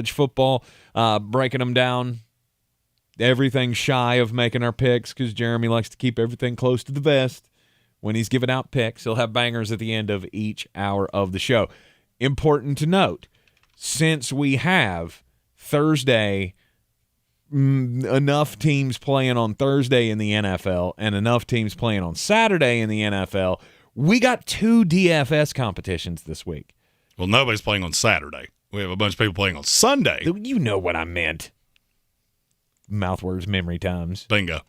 football, breaking them down. Everything shy of making our picks because Jeremy likes to keep everything close to the vest. When he's giving out picks, he'll have bangers at the end of each hour of the show. Important to note, since we have Thursday, enough teams playing on Thursday in the NFL and enough teams playing on Saturday in the NFL, we got 2 DFS competitions this week. Well, nobody's playing on Saturday. We have a bunch of people playing on Sunday. You know what I meant. Mouthwords, memory times. Bingo.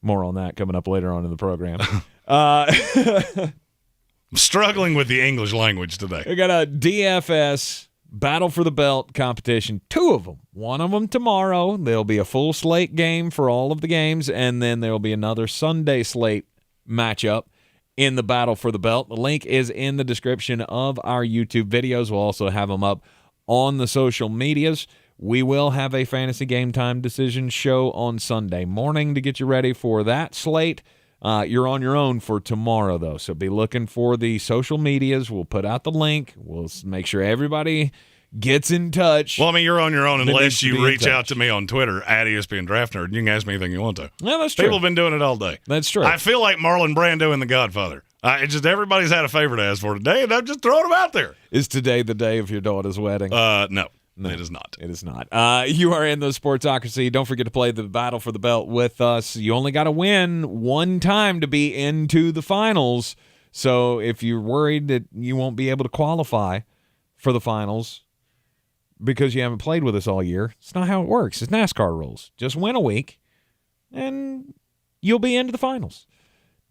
More on that coming up later on in the program. I'm struggling with the English language today. We got a DFS Battle for the Belt competition. 2 of them. One of them tomorrow. There'll be a full slate game for all of the games, and then there'll be another Sunday slate matchup in the Battle for the Belt. The link is in the description of our YouTube videos. We'll also have them up on the social medias. We will have a fantasy game time decision show on Sunday morning to get you ready for that slate. You're on your own for tomorrow, though, so be looking for the social medias. We'll put out the link. We'll make sure everybody gets in touch. Well, I mean, you're on your own unless you reach out to me on Twitter at ESPN Draft Nerd. You can ask me anything you want to. Yeah, that's true. People have been doing it all day. That's true. I feel like Marlon Brando in The Godfather. It's just everybody's had a favor to ask for today, and I'm just throwing them out there. Is today the day of your daughter's wedding? No. It is not. It is not. You are in the Sportsocracy. Don't forget to play the Battle for the Belt with us. You only got to win one time to be into the finals. So if you're worried that you won't be able to qualify for the finals because you haven't played with us all year, it's not how it works. It's NASCAR rules. Just win a week, and you'll be into the finals.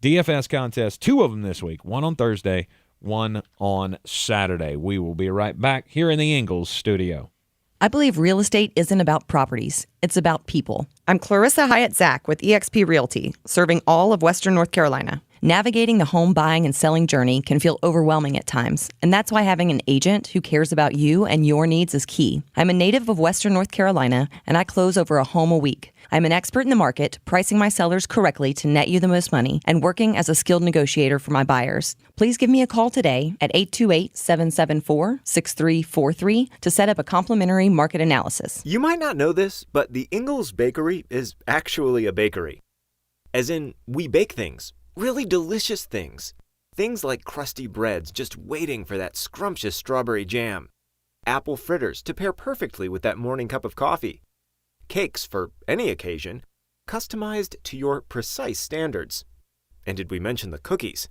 DFS contest, 2 of them this week. One on Thursday, one on Saturday. We will be right back here in the Ingles studio. I believe real estate isn't about properties. It's about people. I'm Clarissa Hyatt Zack with eXp Realty, serving all of Western North Carolina. Navigating the home buying and selling journey can feel overwhelming at times, and that's why having an agent who cares about you and your needs is key. I'm a native of Western North Carolina, and I close over a home a week. I'm an expert in the market, pricing my sellers correctly to net you the most money, and working as a skilled negotiator for my buyers. Please give me a call today at 828-774-6343 to set up a complimentary market analysis. You might not know this, but the Ingles Bakery is actually a bakery. As in, we bake things. Really delicious things. Things like crusty breads just waiting for that scrumptious strawberry jam. Apple fritters to pair perfectly with that morning cup of coffee. Cakes for any occasion, customized to your precise standards. And did we mention the cookies?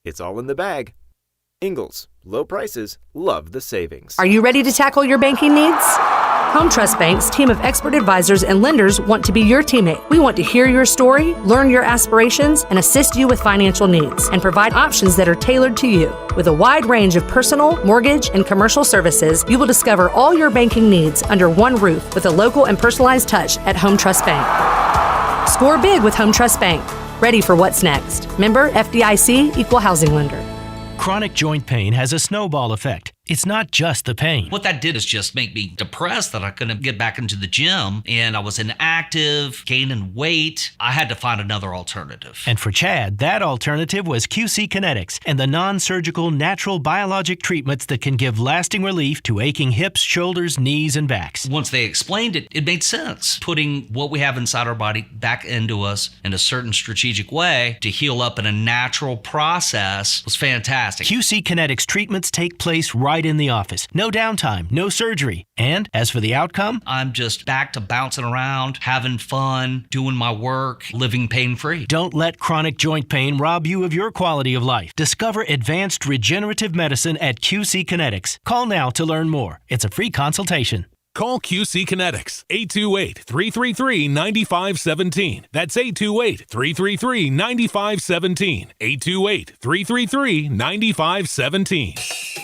It's all in the bag. Ingles, low prices, love the savings. Are you ready to tackle your banking needs? Home Trust Bank's team of expert advisors and lenders want to be your teammate. We want to hear your story, learn your aspirations, and assist you with financial needs, and provide options that are tailored to you. With a wide range of personal, mortgage, and commercial services, you will discover all your banking needs under one roof with a local and personalized touch at Home Trust Bank. Score big with Home Trust Bank. Ready for what's next. Member FDIC, Equal Housing Lender. Chronic joint pain has a snowball effect. It's not just the pain. What that did is just make me depressed that I couldn't get back into the gym, and I was inactive, gaining weight. I had to find another alternative. And for Chad, that alternative was QC Kinetics and the non-surgical natural biologic treatments that can give lasting relief to aching hips, shoulders, knees, and backs. Once they explained it, it made sense. Putting what we have inside our body back into us in a certain strategic way to heal up in a natural process was fantastic. QC Kinetics treatments take place right in the office. No downtime, no surgery. And as for the outcome, I'm just back to bouncing around, having fun, doing my work, living pain-free. Don't let chronic joint pain rob you of your quality of life. Discover advanced regenerative medicine at QC Kinetics. Call now to learn more. It's a free consultation. Call QC Kinetics, 828-333-9517. That's 828-333-9517. 828-333-9517.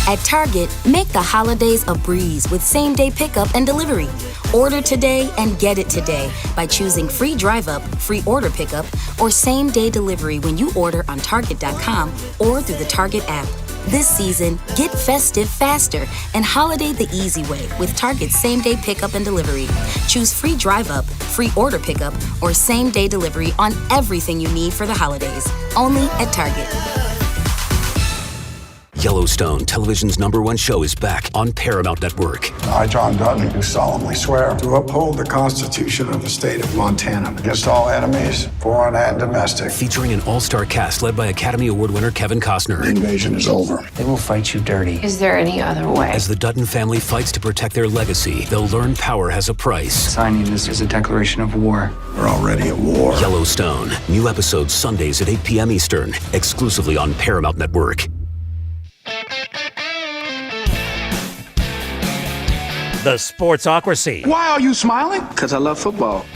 At Target, make the holidays a breeze with same-day pickup and delivery. Order today and get it today by choosing free drive-up, free order pickup, or same-day delivery when you order on Target.com or through the Target app. This season, get festive faster and holiday the easy way with Target's same-day pickup and delivery. Choose free drive-up, free order pickup, or same-day delivery on everything you need for the holidays. Only at Target. Yellowstone, television's #1 show, is back on Paramount Network. I, John Dutton, do solemnly swear to uphold the Constitution of the state of Montana against all enemies, foreign and domestic. Featuring an all-star cast led by Academy Award winner Kevin Costner. The invasion is over. They will fight you dirty. Is there any other way? As the Dutton family fights to protect their legacy, they'll learn power has a price. Signing this is a declaration of war. We're already at war. Yellowstone. New episodes Sundays at 8 p.m. Eastern, exclusively on Paramount Network. The Sportsocracy. Why are you smiling? Because I love football.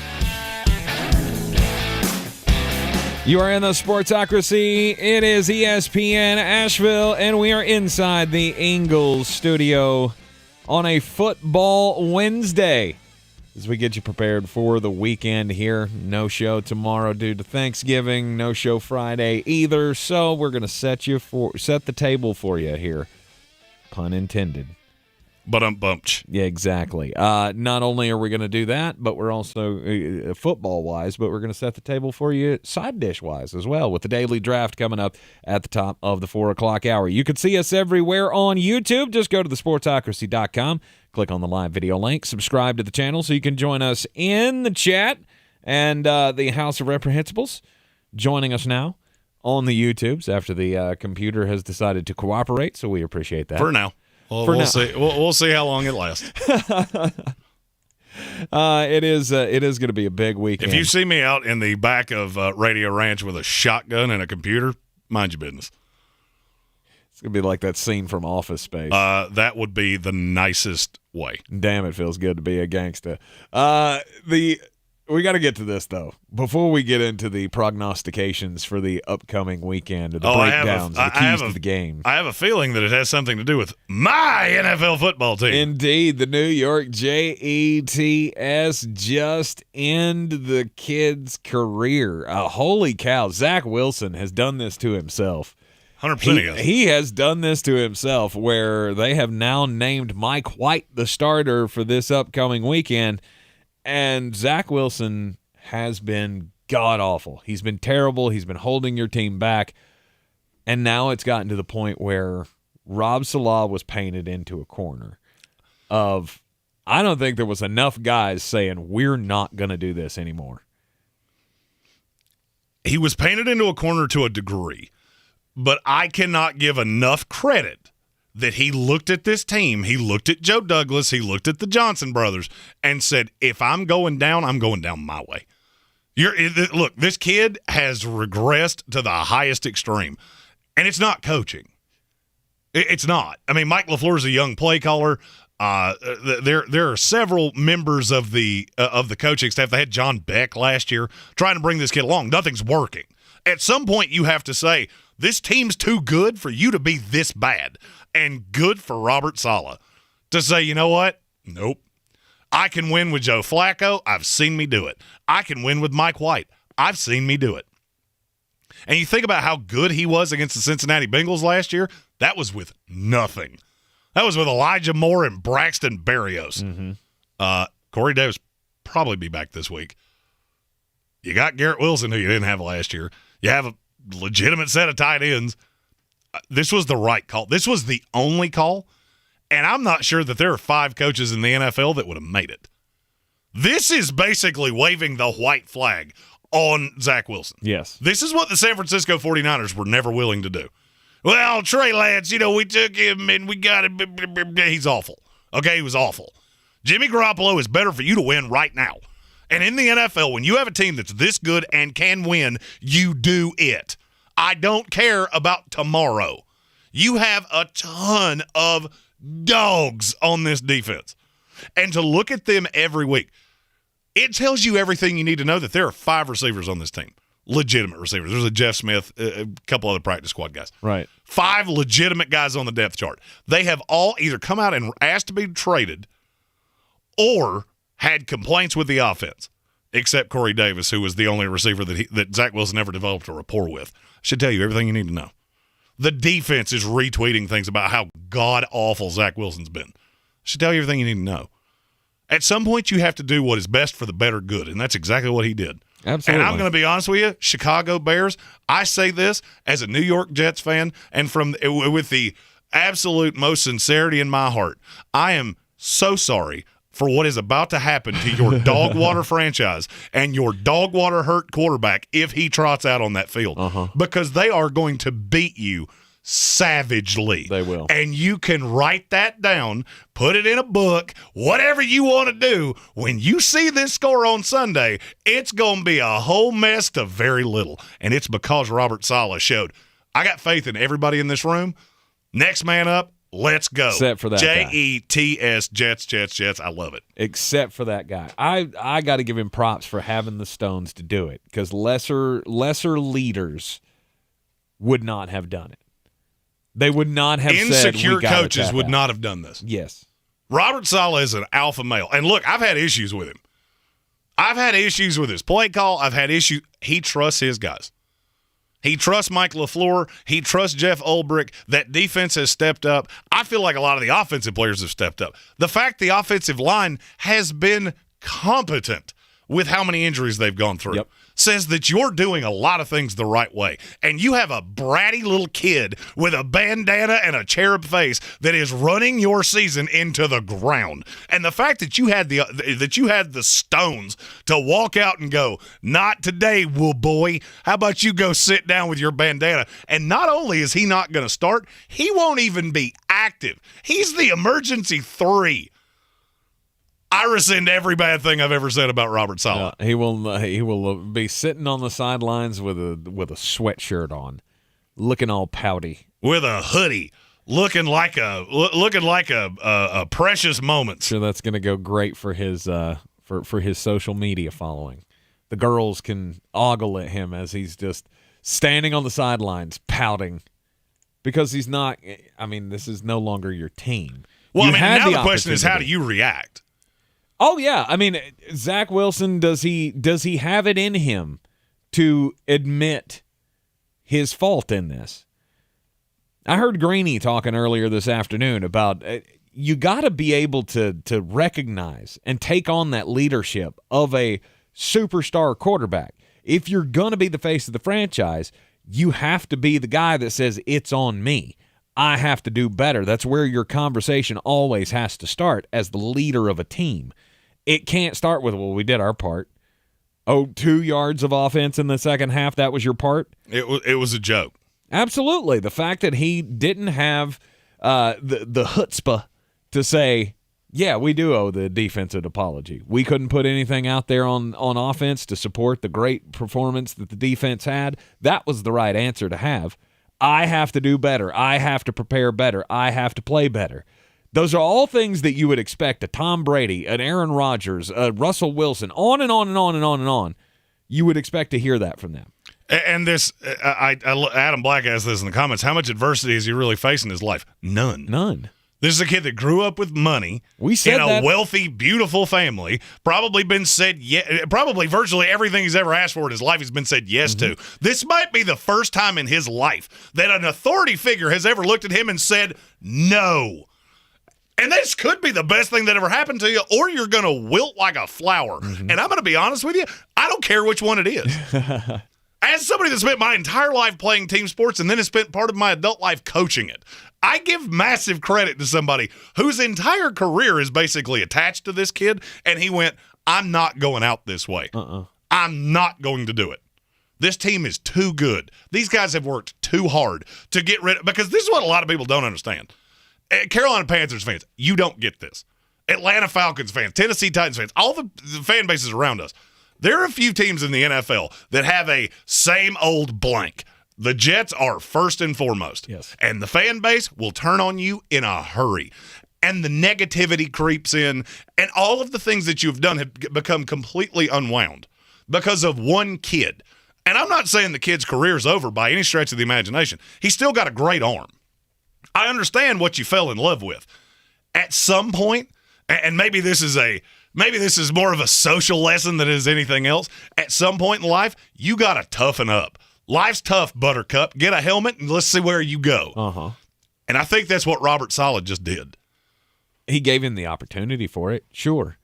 You are in the Sportsocracy. It is ESPN Asheville, and we are inside the Ingles Studio on a football Wednesday as we get you prepared for the weekend here. No show tomorrow due to Thanksgiving. No show Friday either. So we're going to set the table for you here. Pun intended. But Yeah, exactly. Not only are we going to do that, but we're also football-wise, but we're going to set the table for you side dish-wise as well with the daily draft coming up at the top of the 4 o'clock hour. You can see us everywhere on YouTube. Just go to thesportsocracy.com, click on the live video link, subscribe to the channel so you can join us in the chat. And the House of Reprehensibles joining us now on the YouTubes after the computer has decided to cooperate, so we appreciate that. For now. We'll see. We'll see how long it lasts. It is going to be a big weekend. If you see me out in the back of Radio Ranch with a shotgun and a computer, mind your business. It's going to be like that scene from Office Space. That would be the nicest way. Damn, it feels good to be a gangsta. We got to get to this, though. Before we get into the prognostications for the upcoming weekend, or the breakdowns, the keys to the game. I have a feeling that it has something to do with my NFL football team. Indeed, the New York Jets just end the kid's career. Holy cow, Zach Wilson has done this to himself. 100% he has done this to himself, where they have now named Mike White the starter for this upcoming weekend. And Zach Wilson has been god-awful. He's been terrible. He's been holding your team back. And now it's gotten to the point where Rob Saleh was painted into a corner of, I don't think there was enough guys saying, we're not going to do this anymore. He was painted into a corner to a degree, but I cannot give enough credit that he looked at this team, he looked at Joe Douglas, he looked at the Johnson brothers, and said, if I'm going down, I'm going down my way. Look, this kid has regressed to the highest extreme, and it's not coaching. It's not. I mean, Mike LaFleur is a young play caller. There are several members of the coaching staff. They had John Beck last year trying to bring this kid along. Nothing's working. At some point, you have to say, this team's too good for you to be this bad. And good for Robert Saleh to say, you know what? Nope. I can win with Joe Flacco. I've seen me do it. I can win with Mike White. I've seen me do it. And you think about how good he was against the Cincinnati Bengals last year. That was with nothing. That was with Elijah Moore and Braxton Berrios. Mm-hmm. Corey Davis probably be back this week. You got Garrett Wilson, who you didn't have last year. You have a legitimate set of tight ends. This was the right call. This was the only call, and I'm not sure that there are 5 coaches in the NFL that would have made it. This is basically waving the white flag on Zach Wilson. Yes. This is what the San Francisco 49ers were never willing to do. Well, Trey Lance, we took him and we got him. He's awful. Okay, he was awful. Jimmy Garoppolo is better for you to win right now. And in the NFL, when you have a team that's this good and can win, you do it. I don't care about tomorrow. You have a ton of dogs on this defense. And to look at them every week, it tells you everything you need to know that there are 5 receivers on this team. Legitimate receivers. There's a Jeff Smith, a couple other practice squad guys. Right. 5 legitimate guys on the depth chart. They have all either come out and asked to be traded or had complaints with the offense, except Corey Davis, who was the only receiver that Zach Wilson ever developed a rapport with. Should tell you everything you need to know. The defense is retweeting things about how god-awful Zach Wilson's been. Should tell you everything you need to know. At some point, you have to do what is best for the better good, and that's exactly what he did. Absolutely. And I'm going to be honest with you, Chicago Bears, I say this as a New York Jets fan and with the absolute most sincerity in my heart, I am so sorry for what is about to happen to your dog water franchise and your dog water hurt quarterback if he trots out on that field. Because they are going to beat you savagely. They will. And you can write that down, put it in a book, whatever you want to do. When you see this score on Sunday, it's going to be a whole mess to very little. And it's because Robert Saleh showed, I got faith in everybody in this room. Next man up, let's go. Except for that guy. Jets, Jets. I love it. Except for that guy. I got to give him props for having the stones to do it, because lesser leaders would not have done it. They would not have said, insecure we gotta coaches tap would out. not have done this. Yes. Robert Saleh is an alpha male. And look, I've had issues with him. I've had issues with his play call. I've had issues. He trusts his guys. He trusts Mike LaFleur. He trusts Jeff Ulbrich. That defense has stepped up. I feel like a lot of the offensive players have stepped up. The fact the offensive line has been competent with how many injuries they've gone through says that you're doing a lot of things the right way. And you have a bratty little kid with a bandana and a cherub face that is running your season into the ground. And the fact that you had the stones to walk out and go, not today, wool boy. How about you go sit down with your bandana? And not only is he not going to start, he won't even be active. He's the emergency 3. I rescind every bad thing I've ever said about Robert Saleh. He will be sitting on the sidelines with a sweatshirt on, looking all pouty, with a hoodie, looking like a precious moment. Sure, that's going to go great for his for his social media following. The girls can ogle at him as he's just standing on the sidelines pouting because he's not. I mean, this is no longer your team. Well, now the question is, how do you react? Oh yeah, I mean, Zach Wilson, does he have it in him to admit his fault in this? I heard Greene talking earlier this afternoon about you got to be able to recognize and take on that leadership of a superstar quarterback. If you're going to be the face of the franchise, you have to be the guy that says, it's on me. I have to do better. That's where your conversation always has to start as the leader of a team. It can't start with, well, we did our part. Oh, 2 yards of offense in the second half, that was your part? It was a joke. Absolutely. The fact that he didn't have the chutzpah to say, yeah, we do owe the defensive apology. We couldn't put anything out there on offense to support the great performance that the defense had. That was the right answer to have. I have to do better. I have to prepare better. I have to play better. Those are all things that you would expect a Tom Brady, an Aaron Rodgers, a Russell Wilson, on and on and on and on and on. You would expect to hear that from them. And this, Adam Black asked this in the comments, how much adversity is he really facing in his life? None. This is a kid that grew up with money in a wealthy, beautiful family, probably virtually everything he's ever asked for in his life he's been said yes to. This might be the first time in his life that an authority figure has ever looked at him and said no. And this could be the best thing that ever happened to you, or you're going to wilt like a flower. And I'm going to be honest with you, I don't care which one it is. As somebody that spent my entire life playing team sports and then has spent part of my adult life coaching it, I give massive credit to somebody whose entire career is basically attached to this kid, and he went, I'm not going out this way. I'm not going to do it. This team is too good. These guys have worked too hard to get rid of, because this is what a lot of people don't understand. Carolina Panthers fans, you don't get this. Atlanta Falcons fans, Tennessee Titans fans, all the fan bases around us. There are a few teams in the NFL that have a same old blank. The Jets are first and foremost. Yes. And the fan base will turn on you in a hurry. And the negativity creeps in, and all of the things that you've done have become completely unwound because of one kid. And I'm not saying the kid's career is over by any stretch of the imagination. He's still got a great arm. I understand what you fell in love with. At some point, and maybe this is more of a social lesson than it is anything else. At some point in life, you got to toughen up. Life's tough, Buttercup. Get a helmet and let's see where you go. And I think that's what Robert Saleh just did. He gave him the opportunity for it, sure.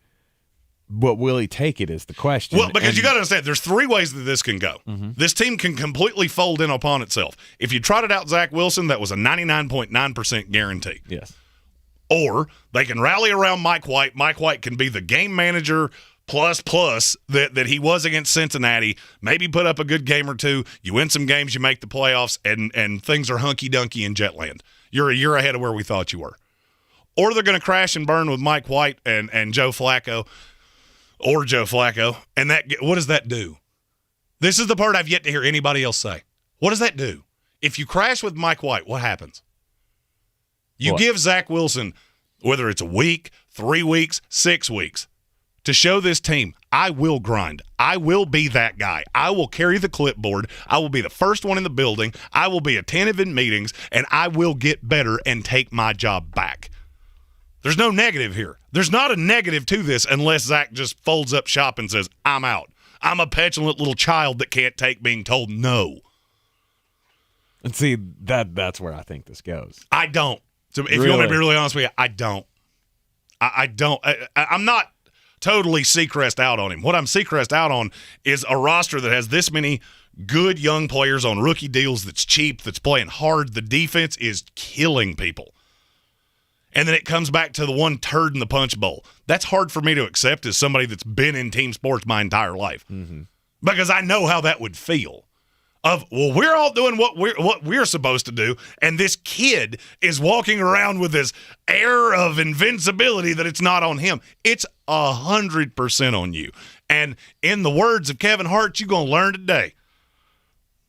But will he take it is the question. Well, because you got to understand, there's three ways that this can go. Mm-hmm. This team can completely fold in upon itself. If you trotted out Zach Wilson, that was a 99.9% guarantee. Yes. Or they can rally around Mike White. Mike White can be the game manager plus that he was against Cincinnati. Maybe put up a good game or two. You win some games, you make the playoffs, and things are hunky-dunky in Jetland. You're a year ahead of where we thought you were. Or they're going to crash and burn with Mike White and Joe Flacco. Or Joe Flacco, and what does that do? This is the part I've yet to hear anybody else say. What does that do? If you crash with Mike White, what happens? You give Zach Wilson, whether it's a week, 3 weeks, 6 weeks, to show this team, I will grind. I will be that guy. I will carry the clipboard. I will be the first one in the building. I will be attentive in meetings, and I will get better and take my job back. There's no negative here. There's not a negative to this unless Zach just folds up shop and says, I'm out. I'm a petulant little child that can't take being told no. And see, that's where I think this goes. I don't. So if you want me to be really honest with you, I don't. I don't. I'm not totally Seacrest out on him. What I'm Seacrest out on is a roster that has this many good young players on rookie deals that's cheap, that's playing hard. The defense is killing people. And then it comes back to the one turd in the punch bowl. That's hard for me to accept as somebody that's been in team sports my entire life. Mm-hmm. Because I know how that would feel. We're all doing what we're supposed to do, and this kid is walking around with this air of invincibility that it's not on him. It's 100% on you. And in the words of Kevin Hart, you're going to learn today.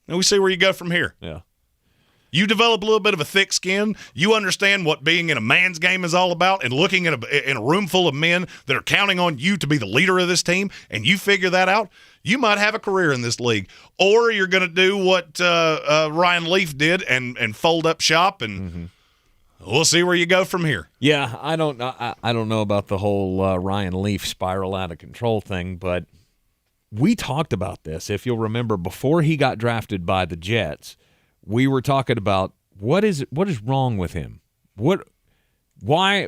And we see where you go from here. Yeah. You develop a little bit of a thick skin. You understand what being in a man's game is all about, and looking in a room full of men that are counting on you to be the leader of this team, and you figure that out, you might have a career in this league. Or you're going to do what Ryan Leaf did and fold up shop, and we'll see where you go from here. Yeah, I don't know about the whole Ryan Leaf spiral out of control thing, but we talked about this, if you'll remember, before he got drafted by the Jets. We were talking about what is wrong with him? Why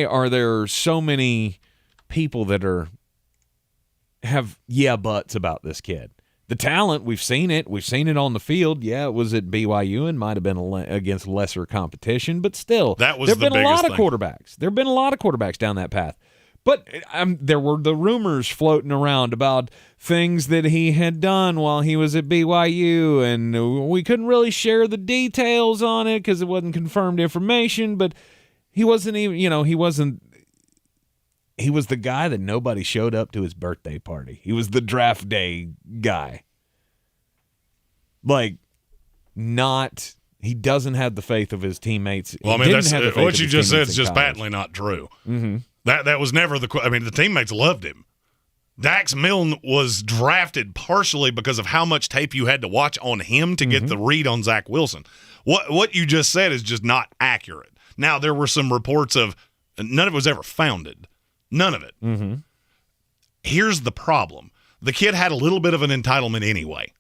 are there so many people that have buts about this kid? The talent, we've seen it on the field. Yeah, it was at BYU and might have been against lesser competition, but still, that was there've been a lot of thing. quarterbacks. There've been a lot of quarterbacks down that path. But there were the rumors floating around about things that he had done while he was at BYU, and we couldn't really share the details on it because it wasn't confirmed information, but he wasn't even, he was the guy that nobody showed up to his birthday party. He was the draft day guy. He doesn't have the faith of his teammates. Well, that's what you just said is just patently not true. Mm-hmm. That was never the teammates loved him. Dax Milne was drafted partially because of how much tape you had to watch on him to get the read on Zach Wilson. What you just said is just not accurate. Now, there were some reports of none of it was ever founded. None of it. Mm-hmm. Here's the problem. The kid had a little bit of an entitlement anyway.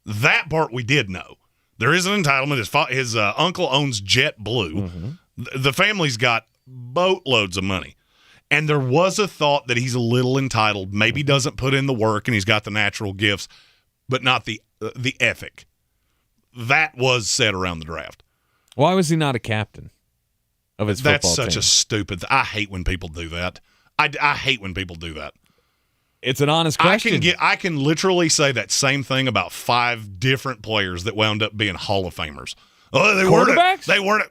That part we did know. There is an entitlement. His uncle owns JetBlue. Mm-hmm. The family's got boatloads of money. And there was a thought that he's a little entitled, maybe doesn't put in the work, and he's got the natural gifts, but not the ethic. That was said around the draft. Why was he not a captain of his football team? That's such a stupid I hate when people do that. I hate when people do that. It's an honest question. I can literally say that same thing about 5 different players that wound up being Hall of Famers. Oh, they weren't.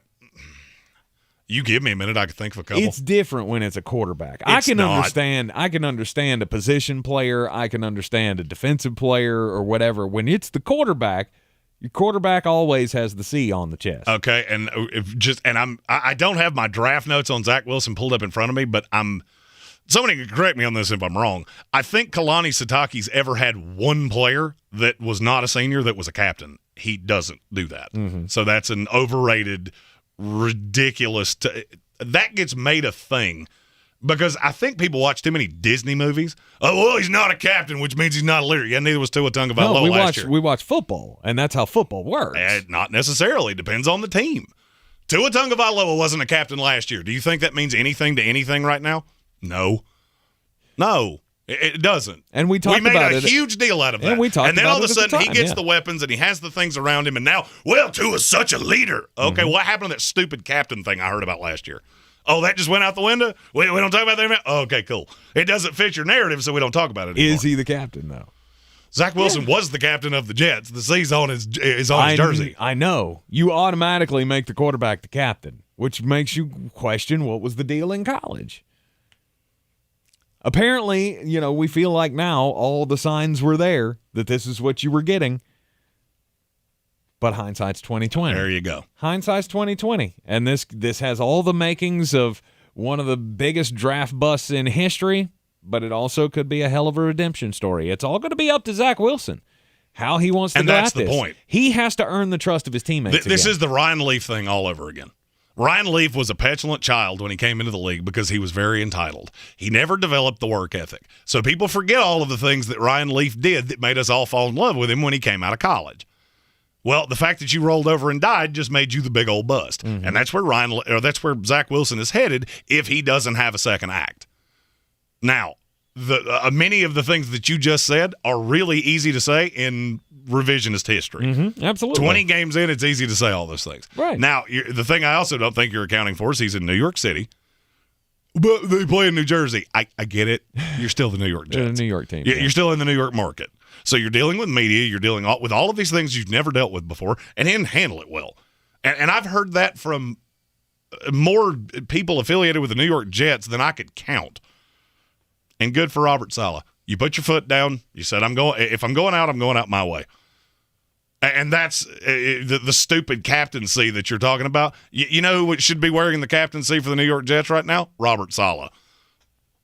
You give me a minute, I can think of a couple. It's different when it's a quarterback. I can understand a position player. I can understand a defensive player or whatever. When it's the quarterback, your quarterback always has the C on the chest. Okay, and I don't have my draft notes on Zach Wilson pulled up in front of me, but somebody can correct me on this if I'm wrong. I think Kalani Sitake's ever had one player that was not a senior that was a captain. He doesn't do that. Mm-hmm. So that's an overrated, ridiculous that gets made a thing because I think people watch too many Disney movies. Oh, well, he's not a captain, which means he's not a leader. Yeah, neither was Tua Tagovailoa last year. We watch football, and that's how football works. Not necessarily. Depends on the team. Tua Tagovailoa wasn't a captain last year. Do you think that means anything to anything right now? No. It doesn't. And we talked about it. We made a huge deal out of that. And we talked and then about all of a it at the sudden he time, gets yeah. the weapons and he has the things around him. And now, well, Tua's such a leader. Okay, what happened to that stupid captain thing I heard about last year? Oh, that just went out the window? We don't talk about that? Okay, cool. It doesn't fit your narrative, so we don't talk about it anymore. Is he the captain, though? Zach Wilson was the captain of the Jets. The C's on his jersey. I know. You automatically make the quarterback the captain, which makes you question what was the deal in college. Apparently, we feel like now all the signs were there that this is what you were getting. But hindsight's 20/20. There you go. Hindsight's 20/20. And this has all the makings of one of the biggest draft busts in history, but it also could be a hell of a redemption story. It's all going to be up to Zach Wilson, how he wants to go at this. And that's the point. He has to earn the trust of his teammates This again. is the Ryan Leaf thing all over again. Ryan Leaf was a petulant child when he came into the league because he was very entitled. He never developed the work ethic. So people forget all of the things that Ryan Leaf did that made us all fall in love with him when he came out of college. Well, the fact that you rolled over and died just made you the big old bust. And that's where Zach Wilson is headed if he doesn't have a second act. Now, many of the things that you just said are really easy to say in revisionist history. Absolutely. 20 games in, it's easy to say all those things. Right. Now, the thing I also don't think you're accounting for is he's in New York City, but they play in New Jersey. I get it. You're still the New York Jets. The New York team. You're still in the New York market. So you're dealing with media. You're dealing with all of these things you've never dealt with before, and he didn't handle it well. And I've heard that from more people affiliated with the New York Jets than I could count. And good for Robert Saleh. You put your foot down. You said, if I'm going out, I'm going out my way. And that's the stupid captaincy that you're talking about. You know who should be wearing the captaincy for the New York Jets right now? Robert Saleh.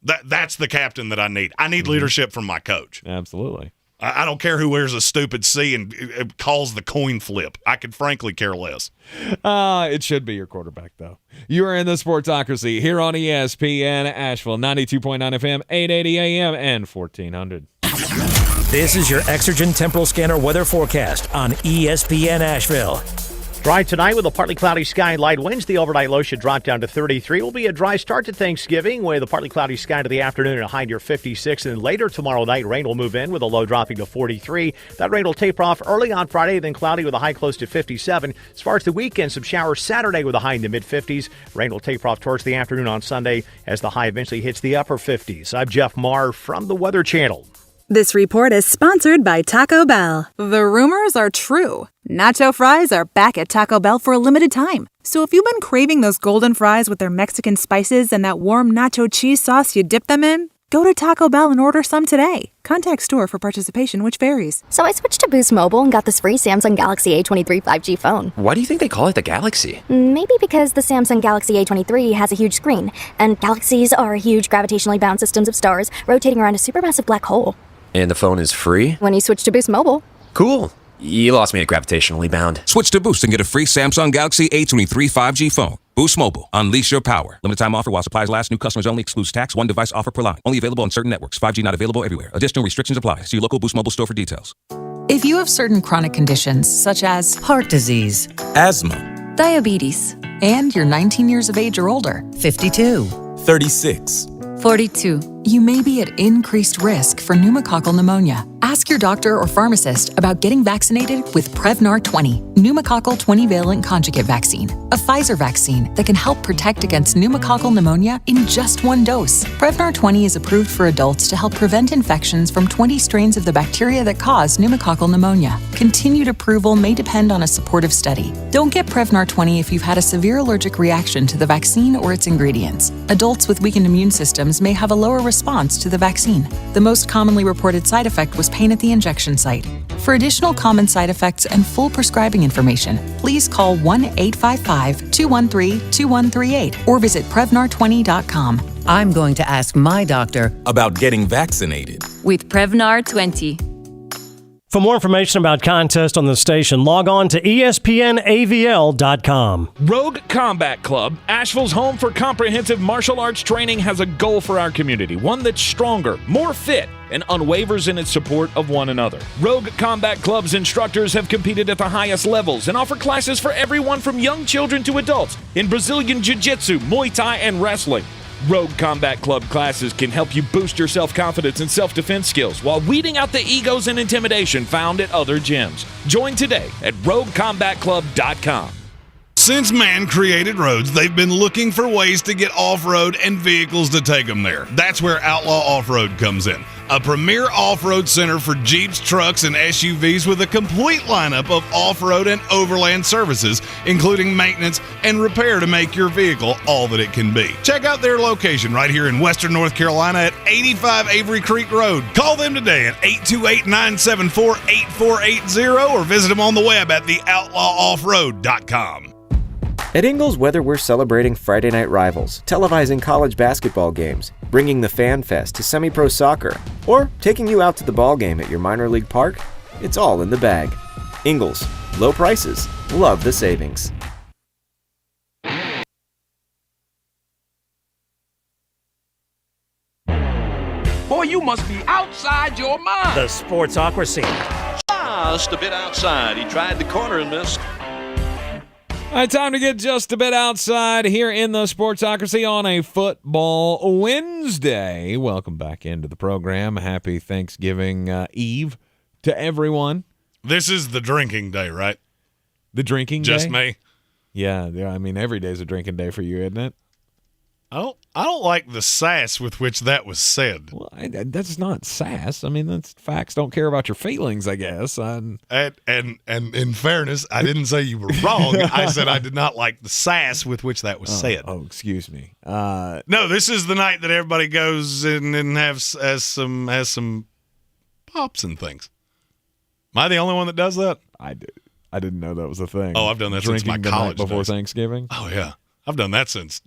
That's the captain that I need. I need leadership from my coach. Absolutely. I don't care who wears a stupid C and calls the coin flip. I could frankly care less. It should be your quarterback, though. You are in the Sportsocracy here on ESPN Asheville, 92.9 FM, 880 AM, and 1400. This is your Exergen Temporal Scanner weather forecast on ESPN Asheville. Dry tonight with a partly cloudy sky and light winds. The overnight low should drop down to 33. Will be a dry start to Thanksgiving with a partly cloudy sky to the afternoon and a high near 56. And later tomorrow night, rain will move in with a low dropping to 43. That rain will taper off early on Friday, then cloudy with a high close to 57. As far as the weekend, some showers Saturday with a high in the mid-50s. Rain will taper off towards the afternoon on Sunday as the high eventually hits the upper 50s. I'm Jeff Marr from the Weather Channel. This report is sponsored by Taco Bell. The rumors are true. Nacho fries are back at Taco Bell for a limited time. So if you've been craving those golden fries with their Mexican spices and that warm nacho cheese sauce you dip them in, go to Taco Bell and order some today. Contact store for participation, which varies. So I switched to Boost Mobile and got this free Samsung Galaxy A23 5G phone. Why do you think they call it the Galaxy? Maybe because the Samsung Galaxy A23 has a huge screen, and galaxies are huge gravitationally bound systems of stars rotating around a supermassive black hole. And the phone is free? When you switch to Boost Mobile. Cool. You lost me at gravitationally bound. Switch to Boost and get a free Samsung Galaxy A23 5G phone. Boost Mobile. Unleash your power. Limited time offer while supplies last. New customers only. Excludes tax. One device offer per line. Only available on certain networks. 5G not available everywhere. Additional restrictions apply. See your local Boost Mobile store for details. If you have certain chronic conditions such as heart disease, asthma, diabetes, and you're 19 years of age or older, 52, 36, 42, you may be at increased risk for pneumococcal pneumonia. Ask your doctor or pharmacist about getting vaccinated with Prevnar 20, pneumococcal 20-valent conjugate vaccine, a Pfizer vaccine that can help protect against pneumococcal pneumonia in just one dose. Prevnar 20 is approved for adults to help prevent infections from 20 strains of the bacteria that cause pneumococcal pneumonia. Continued approval may depend on a supportive study. Don't get Prevnar 20 if you've had a severe allergic reaction to the vaccine or its ingredients. Adults with weakened immune systems may have a lower response to the vaccine. The most commonly reported side effect was pain at the injection site. For additional common side effects and full prescribing information, please call 1-855-213-2138 or visit Prevnar20.com. I'm going to ask my doctor about getting vaccinated with Prevnar 20. For more information about contests on the station, log on to ESPNAVL.com. Rogue Combat Club, Asheville's home for comprehensive martial arts training, has a goal for our community, one that's stronger, more fit, and unwavers in its support of one another. Rogue Combat Club's instructors have competed at the highest levels and offer classes for everyone from young children to adults in Brazilian Jiu-Jitsu, Muay Thai, and wrestling. Rogue Combat Club classes can help you boost your self-confidence and self-defense skills while weeding out the egos and intimidation found at other gyms. Join today at roguecombatclub.com. Since man created roads, they've been looking for ways to get off-road and vehicles to take them there. That's where Outlaw Off-Road comes in. A premier off-road center for Jeeps, trucks, and SUVs with a complete lineup of off-road and overland services, including maintenance and repair to make your vehicle all that it can be. Check out their location right here in Western North Carolina at 85 Avery Creek Road. Call them today at 828-974-8480 or visit them on the web at theoutlawoffroad.com. At Ingles, whether we're celebrating Friday night rivals, televising college basketball games, bringing the Fan Fest to semi-pro soccer, or taking you out to the ball game at your minor league park, it's all in the bag. Ingles, low prices, love the savings. Boy, you must be outside your mind. The Sportsocracy. Just a bit outside. He tried the corner and missed. All right, time to get just a bit outside here in the Sportsocracy on a football Wednesday. Welcome back into the program. Happy Thanksgiving Eve to everyone. This is the drinking day, right? The drinking day? Just me? Yeah, I mean, every day's a drinking day for you, isn't it? I don't like the sass with which that was said. Well, that's not sass. I mean, that's facts. Don't care about your feelings, I guess. And in fairness, I didn't say you were wrong. I said I did not like the sass with which that was said. Oh, excuse me. No, this is the night that everybody goes in and has some pops and things. Am I the only one that does that? I didn't know that was a thing. Oh, I've done that since my college night before days. Thanksgiving. Oh yeah, I've done that since.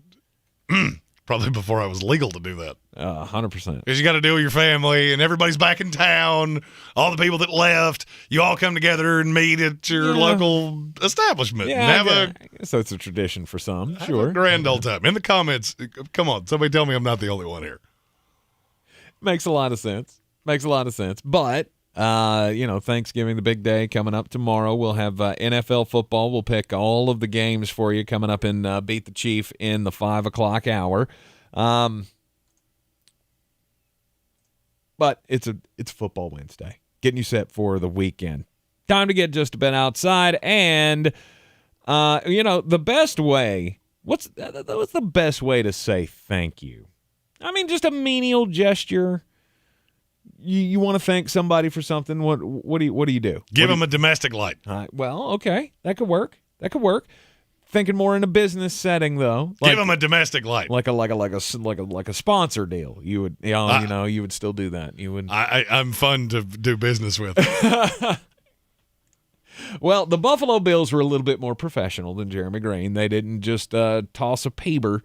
Probably before I was legal to do that. 100%. Because you got to deal with your family, and everybody's back in town. All the people that left, you all come together and meet at your local establishment. Yeah, and I guess that's a tradition for some. have Sure. a grand old time. In the comments, come on, somebody tell me I'm not the only one here. Makes a lot of sense. But, Thanksgiving, the big day coming up tomorrow. We'll have NFL football. We'll pick all of the games for you coming up in Beat the Chief in the 5 o'clock hour. But it's football Wednesday. Getting you set for the weekend. Time to get just a bit outside. And, the best way, what's the best way to say thank you? I mean, just a menial gesture. You want to thank somebody for something? What do you do? Give them a domestic light. Well, okay, that could work. Thinking more in a business setting, though. Give them a domestic light, like a sponsor deal. You would, you would still do that. You would. I'm fun to do business with. Well, the Buffalo Bills were a little bit more professional than Jeremy Greene. They didn't just toss a paper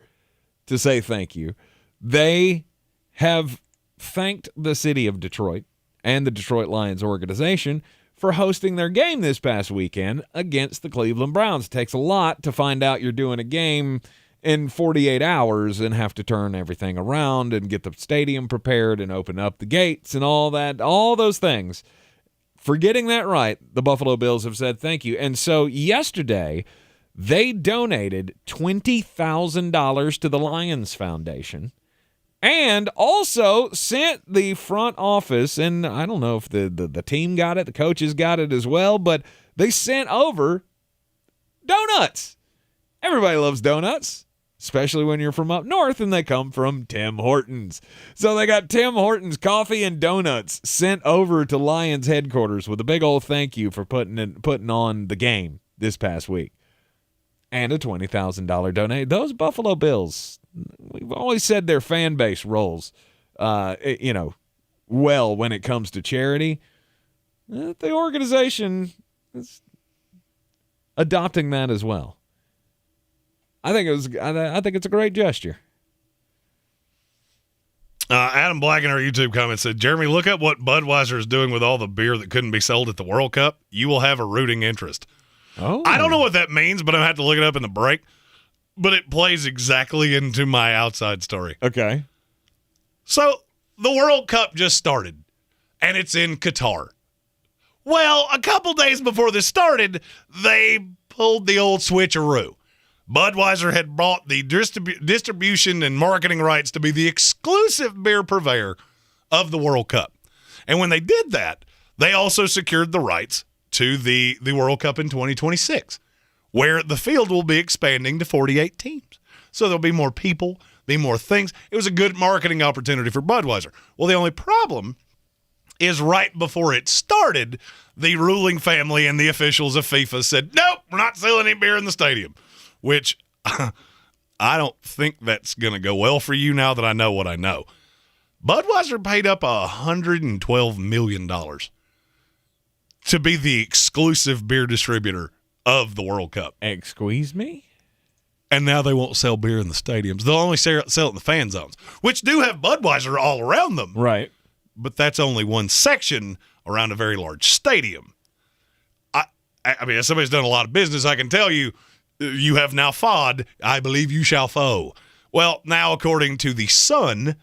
to say thank you. They have thanked the city of Detroit and the Detroit Lions organization for hosting their game this past weekend against the Cleveland Browns. It takes a lot to find out you're doing a game in 48 hours and have to turn everything around and get the stadium prepared and open up the gates and all that, all those things. For getting that right, the Buffalo Bills have said thank you. And so yesterday, they donated $20,000 to the Lions Foundation. And also sent the front office, and I don't know if the team got it, the coaches got it as well, but they sent over donuts. Everybody loves donuts, especially when you're from up north and they come from Tim Hortons. So they got Tim Hortons coffee and donuts sent over to Lions headquarters with a big old thank you for putting on the game this past week. And a $20,000 donation. Those Buffalo Bills, we've always said their fan base rolls, well when it comes to charity. The organization is adopting that as well. I think it's a great gesture. Adam Black in our YouTube comment said, Jeremy, look up what Budweiser is doing with all the beer that couldn't be sold at the World Cup. You will have a rooting interest. Oh. I don't know what that means, but I'm going to have to look it up in the break. But it plays exactly into my outside story. Okay. So the World Cup just started, and it's in Qatar. Well, a couple days before this started, they pulled the old switcheroo. Budweiser had bought the distribution and marketing rights to be the exclusive beer purveyor of the World Cup. And when they did that, they also secured the rights to the World Cup in 2026, where the field will be expanding to 48 teams. So there'll be more people, be more things. It was a good marketing opportunity for Budweiser. Well, the only problem is right before it started, the ruling family and the officials of FIFA said, nope, we're not selling any beer in the stadium, which I don't think that's going to go well for you now that I know what I know. Budweiser paid up $112 million to be the exclusive beer distributor of the World Cup. Excuse me? And now they won't sell beer in the stadiums. They'll only sell it in the fan zones, which do have Budweiser all around them. Right. But that's only one section around a very large stadium. I mean, as somebody's done a lot of business, I can tell you, you have now fawed, I believe you shall foe. Well, now, according to the Sun,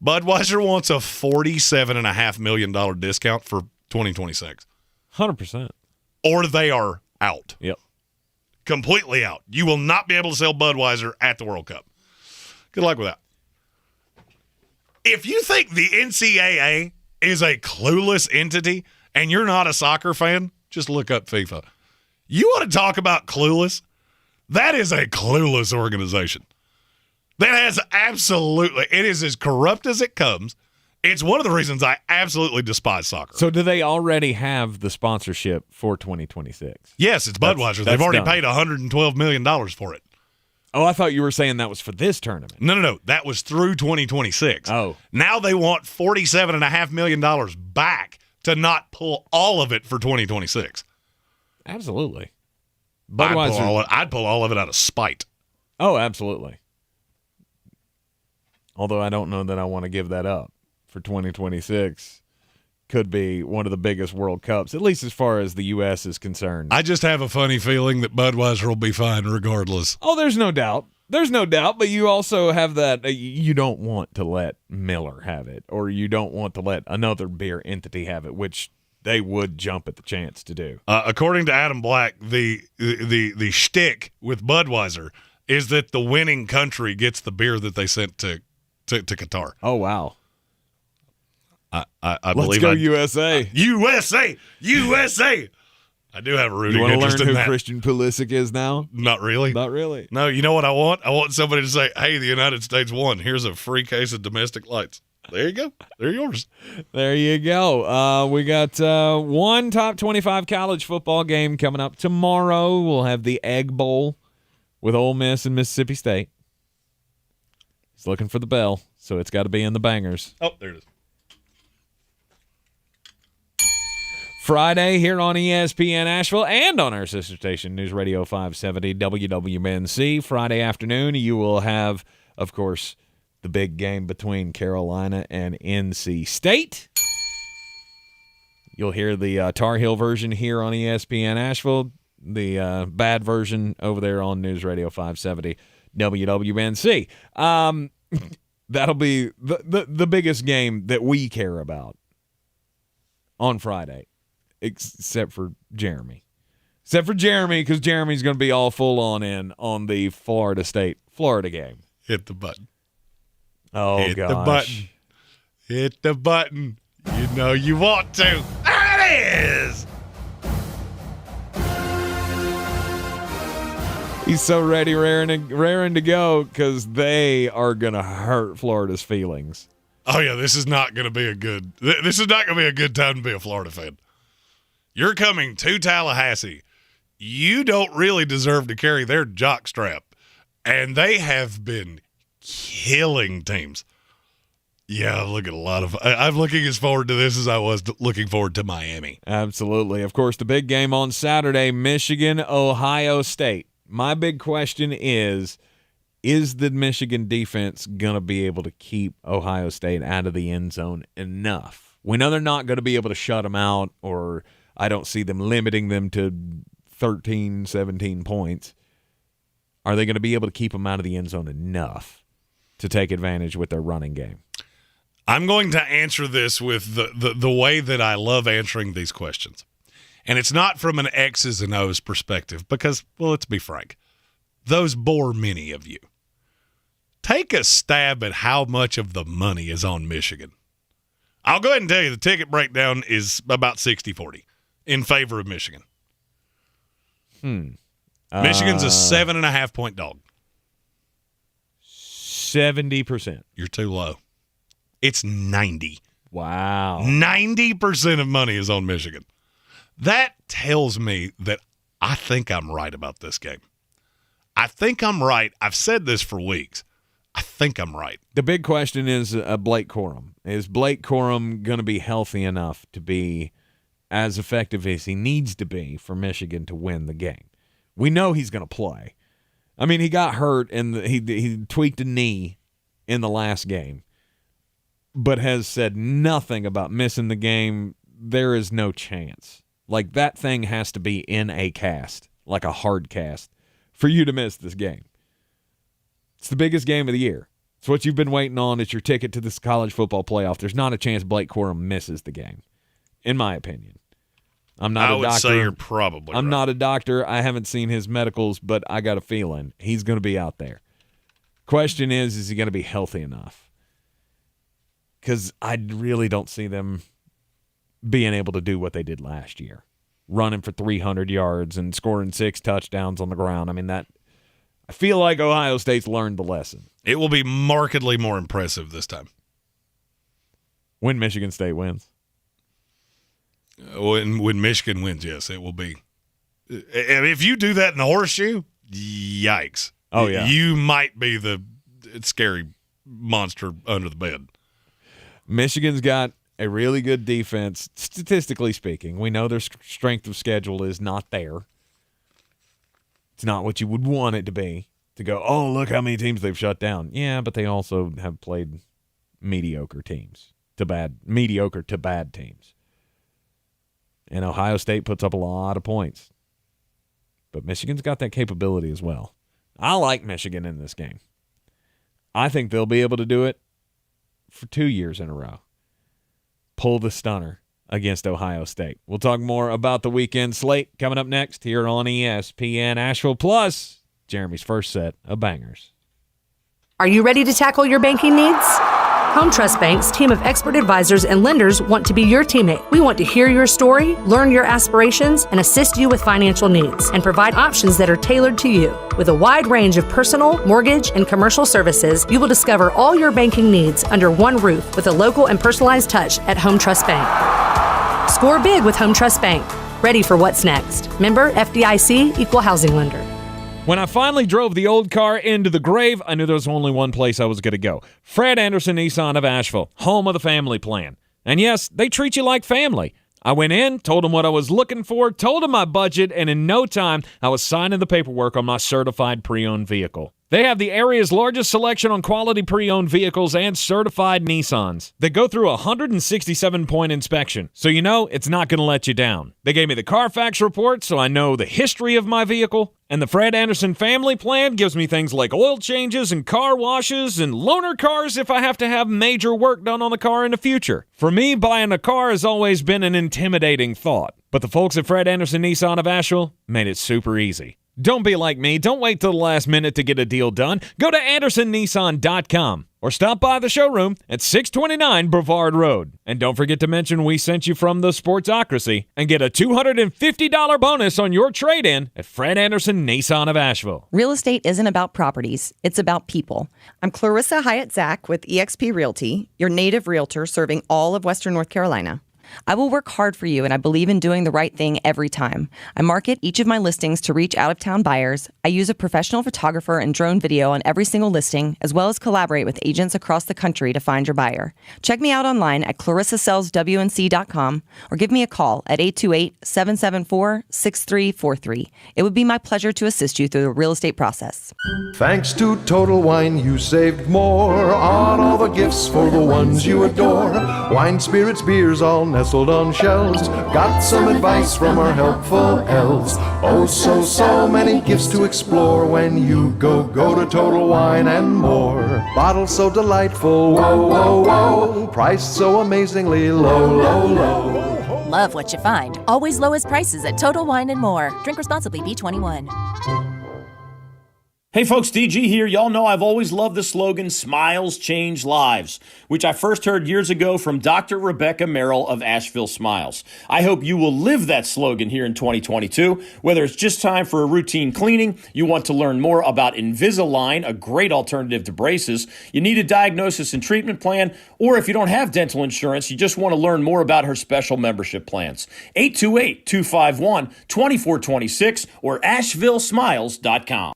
Budweiser wants a $47.5 million discount for 2026. 100%. Or they are out. Yep. Completely out. You will not be able to sell Budweiser at the World Cup. Good luck with that. If you think the NCAA is a clueless entity and you're not a soccer fan, just look up FIFA. You want to talk about clueless? That is a clueless organization. That has absolutely, it is as corrupt as it comes. It's one of the reasons I absolutely despise soccer. So do they already have the sponsorship for 2026? Yes, it's Budweiser. They've already done. paid $112 million for it. Oh, I thought you were saying that was for this tournament. No. That was through 2026. Oh. Now they want $47.5 million back to not pull all of it for 2026. Absolutely. I'd pull all of it out of spite. Oh, absolutely. Although I don't know that I want to give that up for 2026. Could be one of the biggest World Cups, at least as far as the U.S. is concerned. I just have a funny feeling that Budweiser will be fine regardless. Oh, there's no doubt. There's no doubt, but you also have that you don't want to let Miller have it, or you don't want to let another beer entity have it, which they would jump at the chance to do. According to Adam Black, the shtick with Budweiser is that the winning country gets the beer that they sent to Qatar. Oh, wow. I Let's believe go USA. USA. I do have a rooting You want to interest learn in who that. Christian Pulisic is now? Not really. Not really. No, you know what I want? I want somebody to say, hey, the United States won. Here's a free case of domestic lights. There you go. They're yours. There you go. We got one top 25 college football game coming up tomorrow. We'll have the Egg Bowl with Ole Miss and Mississippi State. He's looking for the bell, so it's got to be in the bangers. Oh, there it is. Friday here on ESPN Asheville and on our sister station, News Radio 570 WWNC. Friday afternoon, you will have, of course, the big game between Carolina and NC State. You'll hear the Tar Heel version here on ESPN Asheville, the bad version over there on News Radio 570 WWNC. That'll be the biggest game that we care about on Friday. Except for Jeremy. Because Jeremy's going to be all full on the Florida State-Florida game. Hit the button. Oh, Hit gosh. the button. Hit the button. You know you want to. There it is! He's so ready, raring to go because they are going to hurt Florida's feelings. Oh, yeah, this is not going to be a good time to be a Florida fan. You're coming to Tallahassee. You don't really deserve to carry their jock strap. And they have been killing teams. Yeah, I'm looking as forward to this as I was looking forward to Miami. Absolutely. Of course, the big game on Saturday, Michigan, Ohio State. My big question is the Michigan defense going to be able to keep Ohio State out of the end zone enough? We know they're not going to be able to shut them out, or I don't see them limiting them to 13, 17 points. Are they going to be able to keep them out of the end zone enough to take advantage with their running game? I'm going to answer this with the way that I love answering these questions. And it's not from an X's and O's perspective because, well, let's be frank. those bore many of you. Take a stab at how much of the money is on Michigan. I'll go ahead and tell you the ticket breakdown is about 60-40 in favor of Michigan. Michigan's a 7.5-point dog. 70%. You're too low. It's 90. Wow. 90% of money is on Michigan. That tells me that I think I'm right about this game. I think I'm right. I've said this for weeks. I think I'm right. The big question is Blake Corum. Is Blake Corum going to be healthy enough to be as effective as he needs to be for Michigan to win the game? We know he's going to play. I mean, he got hurt and he tweaked a knee in the last game, but has said nothing about missing the game. There is no chance. Like, that thing has to be in a cast, like a hard cast, for you to miss this game. It's the biggest game of the year. It's what you've been waiting on. It's your ticket to this college football playoff. There's not a chance Blake Corum misses the game, in my opinion. I'm not a doctor. I would say you're probably I'm right. not a doctor. I haven't seen his medicals, but I got a feeling he's going to be out there. Question is he going to be healthy enough? Because I really don't see them being able to do what they did last year, running for 300 yards and scoring 6 touchdowns on the ground. I mean, I feel like Ohio State's learned the lesson. It will be markedly more impressive this time. When Michigan State wins. When Michigan wins, yes, it will be. If you do that in the horseshoe, yikes. Oh, yeah. You might be the scary monster under the bed. Michigan's got a really good defense, statistically speaking. We know their strength of schedule is not there. It's not what you would want it to be, to go, oh, look how many teams they've shut down. Yeah, but they also have played mediocre teams to bad teams. And Ohio State puts up a lot of points. But Michigan's got that capability as well. I like Michigan in this game. I think they'll be able to do it for 2 years in a row. Pull the stunner against Ohio State. We'll talk more about the weekend slate coming up next here on ESPN Asheville. Plus, Jeremy's first set of bangers. Are you ready to tackle your banking needs? Home Trust Bank's team of expert advisors and lenders want to be your teammate. We want to hear your story, learn your aspirations, and assist you with financial needs, and provide options that are tailored to you. With a wide range of personal, mortgage, and commercial services, you will discover all your banking needs under one roof with a local and personalized touch at Home Trust Bank. Score big with Home Trust Bank. Ready for what's next. Member FDIC, Equal Housing Lender. When I finally drove the old car into the grave, I knew there was only one place I was going to go. Fred Anderson Nissan of Asheville, home of the family plan. And yes, they treat you like family. I went in, told them what I was looking for, told them my budget, and in no time, I was signing the paperwork on my certified pre-owned vehicle. They have the area's largest selection on quality pre-owned vehicles and certified Nissans. They go through a 167-point inspection, so you know it's not going to let you down. They gave me the Carfax report, so I know the history of my vehicle. And the Fred Anderson family plan gives me things like oil changes and car washes and loaner cars if I have to have major work done on the car in the future. For me, buying a car has always been an intimidating thought. But the folks at Fred Anderson Nissan of Asheville made it super easy. Don't be like me. Don't wait till the last minute to get a deal done. Go to AndersonNissan.com or stop by the showroom at 629 Brevard Road. And don't forget to mention we sent you from the Sportsocracy and get a $250 bonus on your trade-in at Fred Anderson Nissan of Asheville. Real estate isn't about properties. It's about people. I'm Clarissa Hyatt Zack with eXp Realty, your native realtor serving all of Western North Carolina. I will work hard for you, and I believe in doing the right thing every time. I market each of my listings to reach out-of-town buyers. I use a professional photographer and drone video on every single listing, as well as collaborate with agents across the country to find your buyer. Check me out online at clarissasellswnc.com or give me a call at 828-774-6343. It would be my pleasure to assist you through the real estate process. Thanks to Total Wine, you saved more on all the gifts for the ones you adore. Wine, spirits, beers, all nestled on shelves. Got some advice from our helpful elves. Oh, so many gifts to explore when you go to Total Wine and More. Bottles so delightful, whoa. Priced so amazingly low. Love what you find. Always lowest prices at Total Wine and More. Drink responsibly, B21. Hey folks, DG here. Y'all know I've always loved the slogan, Smiles Change Lives, which I first heard years ago from Dr. Rebecca Merrill of Asheville Smiles. I hope you will live that slogan here in 2022. Whether it's just time for a routine cleaning, you want to learn more about Invisalign, a great alternative to braces, you need a diagnosis and treatment plan, or if you don't have dental insurance, you just want to learn more about her special membership plans. 828-251-2426 or AshevilleSmiles.com.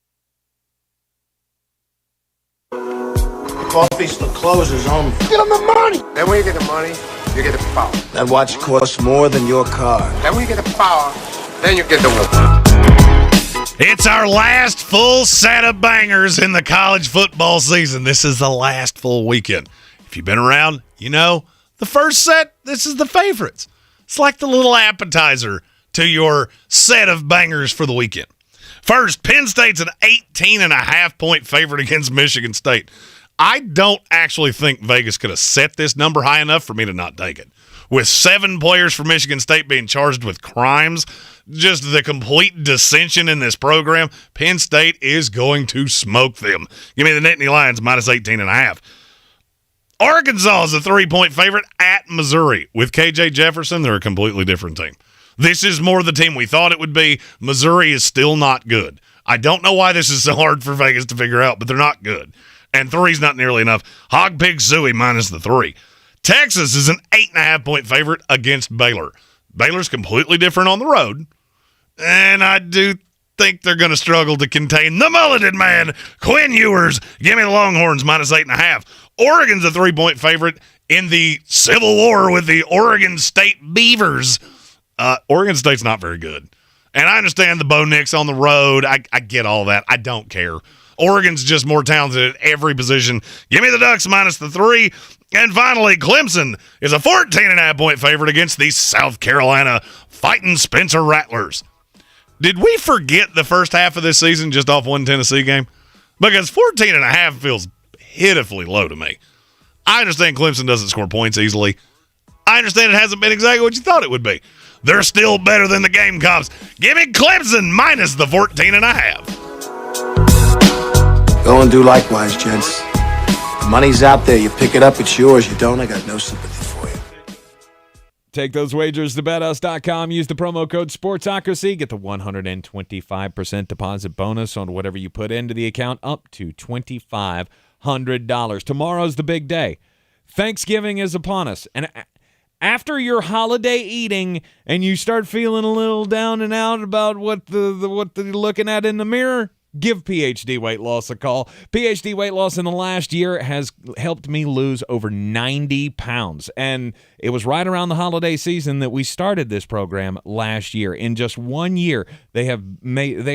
Coffee store closes on. Get them the money. Then when you get the money, you get the power. That watch costs more than your car. Then when you get the power, then you get the woman. It's our last full set of bangers in the college football season. This is the last full weekend. If you've been around, you know the first set, this is the favorites. It's like the little appetizer to your set of bangers for the weekend. First, Penn State's an 18.5-point favorite against Michigan State. I don't actually think Vegas could have set this number high enough for me to not take it. With 7 players from Michigan State being charged with crimes, just the complete dissension in this program, Penn State is going to smoke them. Give me the Nittany Lions minus 18.5. Arkansas is a 3-point favorite at Missouri. With KJ Jefferson, they're a completely different team. This is more the team we thought it would be. Missouri is still not good. I don't know why this is so hard for Vegas to figure out, but they're not good. And 3's not nearly enough. Hog Pig Suey minus the 3. Texas is an 8.5-point favorite against Baylor. Baylor's completely different on the road. And I do think they're going to struggle to contain the mulleted man, Quinn Ewers. Give me the Longhorns minus 8.5. Oregon's a 3-point favorite in the Civil War with the Oregon State Beavers. Oregon State's not very good. And I understand the Bo Nix on the road. I get all that. I don't care. Oregon's just more talented at every position. Give me the Ducks minus the 3. And finally, Clemson is a 14.5-point favorite against the South Carolina Fighting Spencer Rattlers. Did we forget the first half of this season just off one Tennessee game? Because 14.5 feels pitifully low to me. I understand Clemson doesn't score points easily. I understand it hasn't been exactly what you thought it would be. They're still better than the Gamecocks. Give me Clemson minus the 14.5. Go and do likewise, gents. The money's out there. You pick it up, it's yours. You don't, I got no sympathy for you. Take those wagers to betus.com. Use the promo code SPORTSOCRACY. Get the 125% deposit bonus on whatever you put into the account up to $2,500. Tomorrow's the big day. Thanksgiving is upon us. And after your holiday eating and you start feeling a little down and out about what you're looking at in the mirror, give PhD Weight Loss a call. PhD Weight Loss in the last year has helped me lose over 90 pounds. And it was right around the holiday season that we started this program last year. In just 1 year, they have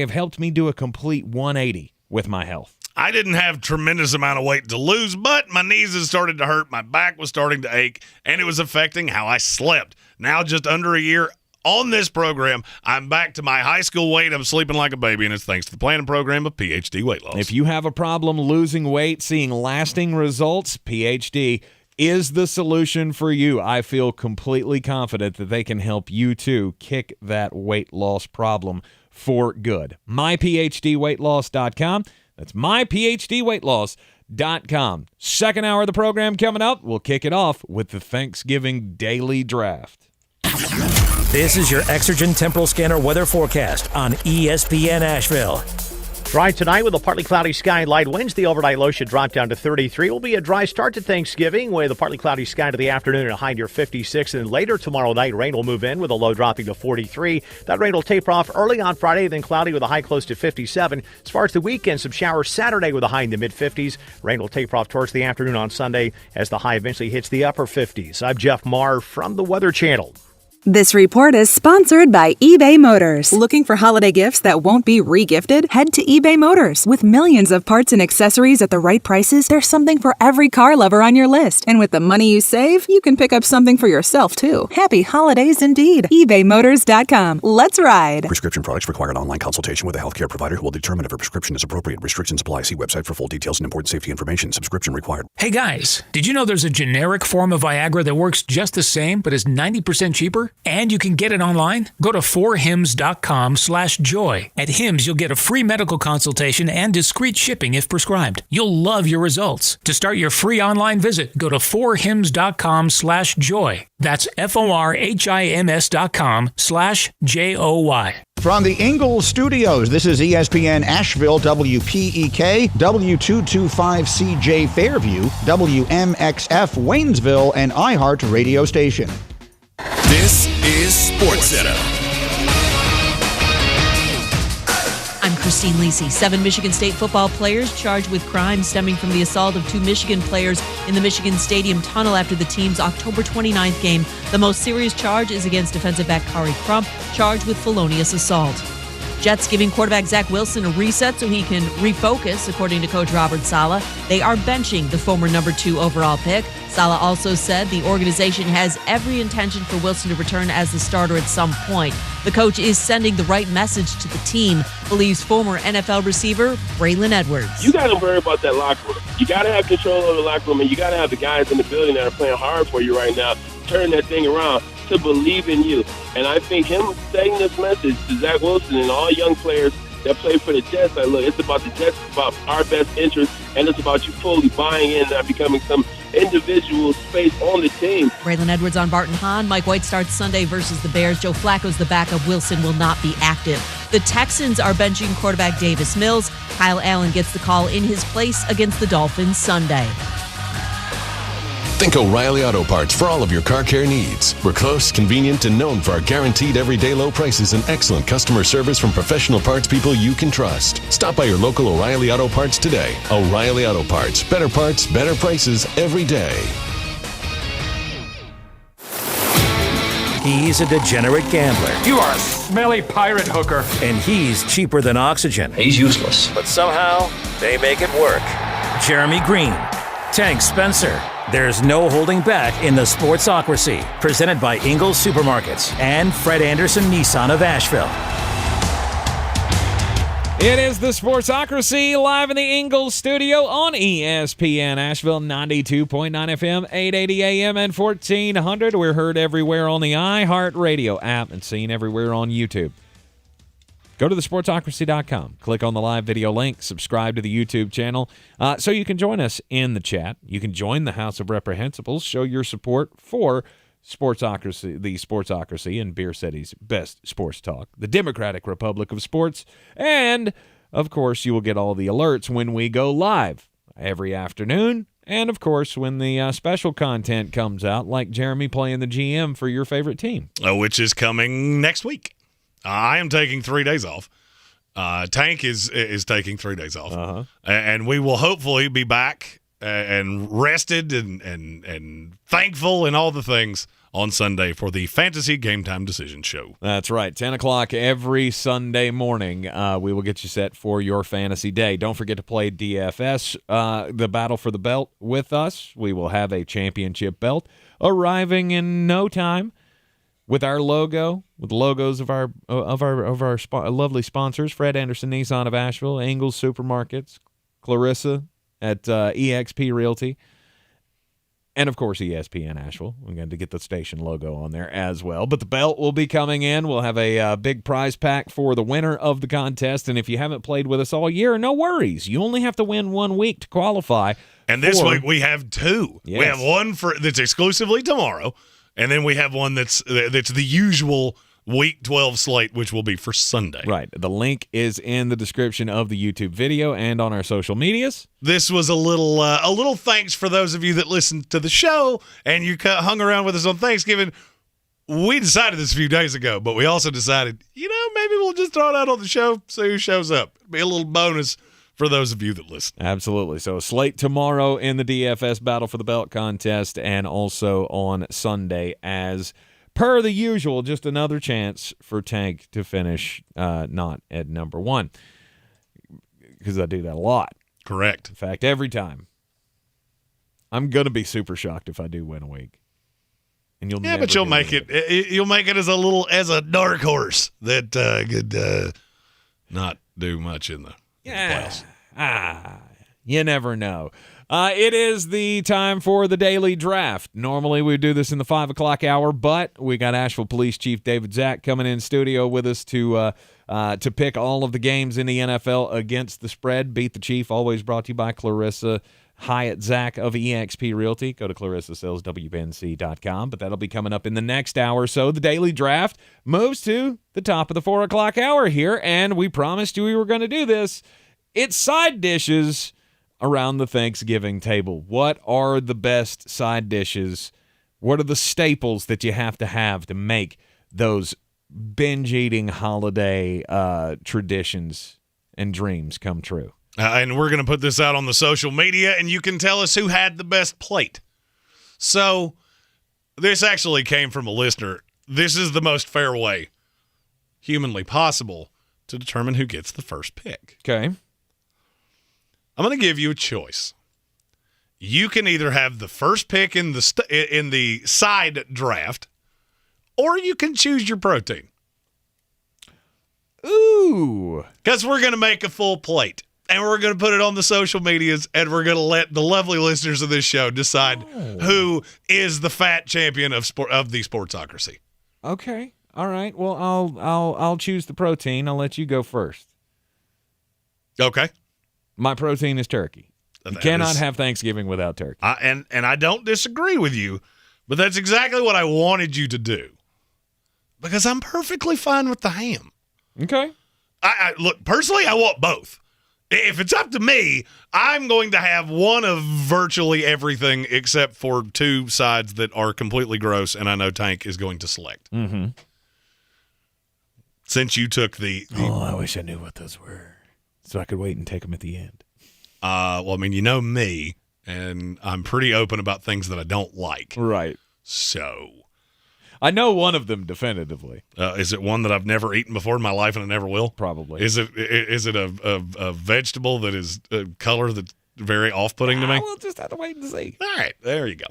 helped me do a complete 180 with my health. I didn't have tremendous amount of weight to lose, but my knees had started to hurt, my back was starting to ache, and it was affecting how I slept. Now, just under a year on this program, I'm back to my high school weight. I'm sleeping like a baby, and it's thanks to the planning program of PhD Weight Loss. If you have a problem losing weight, seeing lasting results, PhD is the solution for you. I feel completely confident that they can help you, too, kick that weight loss problem for good. MyPhDWeightLoss.com. That's MyPhDWeightLoss.com. Second hour of the program coming up. We'll kick it off with the Thanksgiving Daily Draft. This is your Exergen Temporal Scanner weather forecast on ESPN Asheville. Dry tonight with a partly cloudy sky and light winds. The overnight low should drop down to 33. It will be a dry start to Thanksgiving with a partly cloudy sky to the afternoon and a high near 56. And later tomorrow night, rain will move in with a low dropping to 43. That rain will taper off early on Friday, then cloudy with a high close to 57. As far as the weekend, some showers Saturday with a high in the mid-50s. Rain will taper off towards the afternoon on Sunday as the high eventually hits the upper 50s. I'm Jeff Marr from the Weather Channel. This report is sponsored by eBay Motors. Looking for holiday gifts that won't be re-gifted? Head to eBay Motors. With millions of parts and accessories at the right prices, there's something for every car lover on your list. And with the money you save, you can pick up something for yourself, too. Happy holidays indeed. ebaymotors.com. Let's ride. Prescription products require an online consultation with a healthcare provider who will determine if a prescription is appropriate. Restrictions apply. See website for full details and important safety information. Subscription required. Hey guys, did you know there's a generic form of Viagra that works just the same but is 90% cheaper? And you can get it online. Go to 4hims.com/joy. At Hims, you'll get a free medical consultation and discreet shipping if prescribed. You'll love your results. To start your free online visit, go to 4hims.com/joy. That's FORHIMS.com/JOY. From the Ingles Studios, this is ESPN Asheville, WPEK, W225CJ Fairview, WMXF Waynesville, and iHeart Radio Station. This is SportsCenter. I'm Christine Lisi. 7 Michigan State football players charged with crimes stemming from the assault of 2 Michigan players in the Michigan Stadium tunnel after the team's October 29th game. The most serious charge is against defensive back Kari Crump, charged with felonious assault. Jets giving quarterback Zach Wilson a reset so he can refocus, according to Coach Robert Saleh. They are benching the former number 2 overall pick. Saleh also said the organization has every intention for Wilson to return as the starter at some point. The coach is sending the right message to the team, believes former NFL receiver Braylon Edwards. You got to worry about that locker room. You got to have control over the locker room, and you got to have the guys in the building that are playing hard for you right now, turn that thing around to believe in you. And I think him saying this message to Zach Wilson and all young players that play for the Jets, like, look, it's about the Jets, it's about our best interest, and it's about you fully buying in and not becoming some individual space on the team. Braylon Edwards on Barton Hahn. Mike White starts Sunday versus the Bears. Joe Flacco's the backup. Wilson will not be active. The Texans are benching quarterback Davis Mills. Kyle Allen gets the call in his place against the Dolphins Sunday. Think O'Reilly Auto Parts for all of your car care needs. We're close, convenient, and known for our guaranteed everyday low prices and excellent customer service from professional parts people you can trust. Stop by your local O'Reilly Auto Parts today. O'Reilly Auto Parts. Better parts, better prices every day. He's a degenerate gambler. You are a smelly pirate hooker. And he's cheaper than oxygen. He's useless. But somehow, they make it work. Jeremy Greene. Tank Spencer. There's no holding back in the Sportsocracy, presented by Ingles Supermarkets and Fred Anderson Nissan of Asheville. It is the Sportsocracy live in the Ingles studio on ESPN Asheville, 92.9 FM, 880 AM, and 1400. We're heard everywhere on the iHeart Radio app and seen everywhere on YouTube. Go to thesportsocracy.com, click on the live video link, subscribe to the YouTube channel so you can join us in the chat. You can join the House of Reprehensibles, show your support for Sportsocracy, the Sportsocracy, and Beer City's best sports talk, the Democratic Republic of Sports, and, of course, you will get all the alerts when we go live every afternoon, and, of course, when the special content comes out, like Jeremy playing the GM for your favorite team. Which is coming next week. I am taking 3 days off. Tank is taking 3 days off. And we will hopefully be back and rested and thankful and all the things on Sunday for the Fantasy Game Time Decision Show. That's right. 10 o'clock every Sunday morning. We will get you set for your fantasy day. Don't forget to play DFS, the Battle for the Belt, with us. We will have a championship belt arriving in no time. With our logo, with logos of our lovely sponsors, Fred Anderson Nissan of Asheville, Ingles Supermarkets, Clarissa at EXP Realty, and of course ESPN Asheville. We're going to get the station logo on there as well. But the belt will be coming in. We'll have a big prize pack for the winner of the contest. And if you haven't played with us all year, no worries. You only have to win 1 week to qualify. And this week we have 2. Yes. We have one that's exclusively tomorrow. And then we have one that's the usual Week 12 slate, which will be for Sunday. Right. The link is in the description of the YouTube video and on our social medias. This was a little thanks for those of you that listened to the show and you hung around with us on Thanksgiving. We decided this a few days ago, but we also decided, maybe we'll just throw it out on the show, see who shows up. Be a little bonus for those of you that listen. Absolutely. So slate tomorrow in the DFS Battle for the Belt contest and also on Sunday as per the usual, just another chance for Tank to finish not at number 1 because I do that a lot. Correct. In fact, every time. I'm going to be super shocked if I do win a week. And you'll but you'll make it. You'll make it as a dark horse that could not do much in the playoffs. You never know. It is the time for the daily draft. Normally we do this in the 5 o'clock hour, but we got Asheville Police Chief Zack coming in studio with us to pick all of the games in the NFL against the spread. Beat the Chief, always brought to you by Clarissa Hyatt Zack of eXp Realty. Go to ClarissaSellsWNC.com, but that'll be coming up in the next hour. So the daily draft moves to the top of the 4 o'clock hour here, and we promised you we were going to do this. It's side dishes around the Thanksgiving table. What are the best side dishes? What are the staples that you have to make those binge-eating holiday traditions and dreams come true? And we're going to put this out on the social media, and you can tell us who had the best plate. So this actually came from a listener. This is the most fair way humanly possible to determine who gets the first pick. Okay. I'm going to give you a choice. You can either have the first pick in the side draft, or you can choose your protein. Ooh. Because we're going to make a full plate, and we're going to put it on the social medias, and we're going to let the lovely listeners of this show decide who is the fat champion of the sportsocracy. Okay. All right. Well, I'll choose the protein. I'll let you go first. Okay. My protein is turkey. You cannot have Thanksgiving without turkey. And I don't disagree with you, but that's exactly what I wanted you to do. Because I'm perfectly fine with the ham. Okay. Look, personally, I want both. If it's up to me, I'm going to have one of virtually everything except for two sides that are completely gross, and I know Tank is going to select. Mm-hmm. Since you took the I wish I knew what those were, so I could wait and take them at the end. Well, I mean, you know me, and I'm pretty open about things that I don't like. Right. So I know one of them definitively. Is it one that I've never eaten before in my life and I never will? Probably. Is it a vegetable that is a color that's very off-putting to me? We'll just have to wait and see. All right, there you go.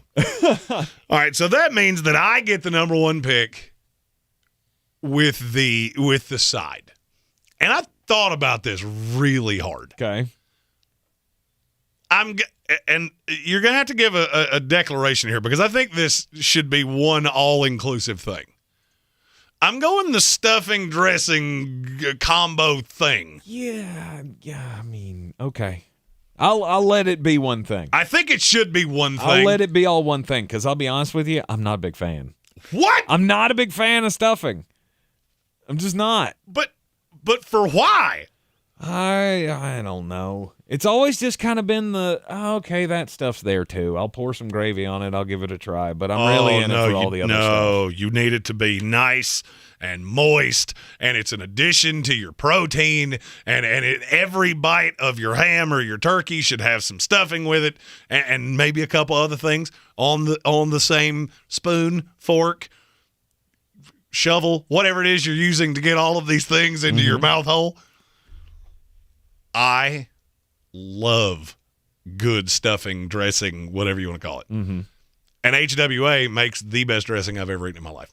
All right, so that means that I get the number one pick with the side. And I thought about this really hard. Okay. And you're going to have to give a declaration here because I think this should be one all-inclusive thing. I'm going the stuffing dressing combo thing. Yeah, I mean, okay. I'll let it be one thing. I think it should be one thing. I'll let it be all one thing because I'll be honest with you, I'm not a big fan. What? I'm not a big fan of stuffing. I'm just not. But for why? I don't know. It's always just kind of been okay, that stuff's there too. I'll pour some gravy on it. I'll give it a try. But I'm really in it for all the other stuff. No, you need it to be nice and moist, and it's an addition to your protein, and every bite of your ham or your turkey should have some stuffing with it, and maybe a couple other things on the same spoon, fork, shovel, whatever it is you're using to get all of these things into your mouth hole. I love good stuffing, dressing, whatever you want to call it. Mm-hmm. And HWA makes the best dressing I've ever eaten in my life.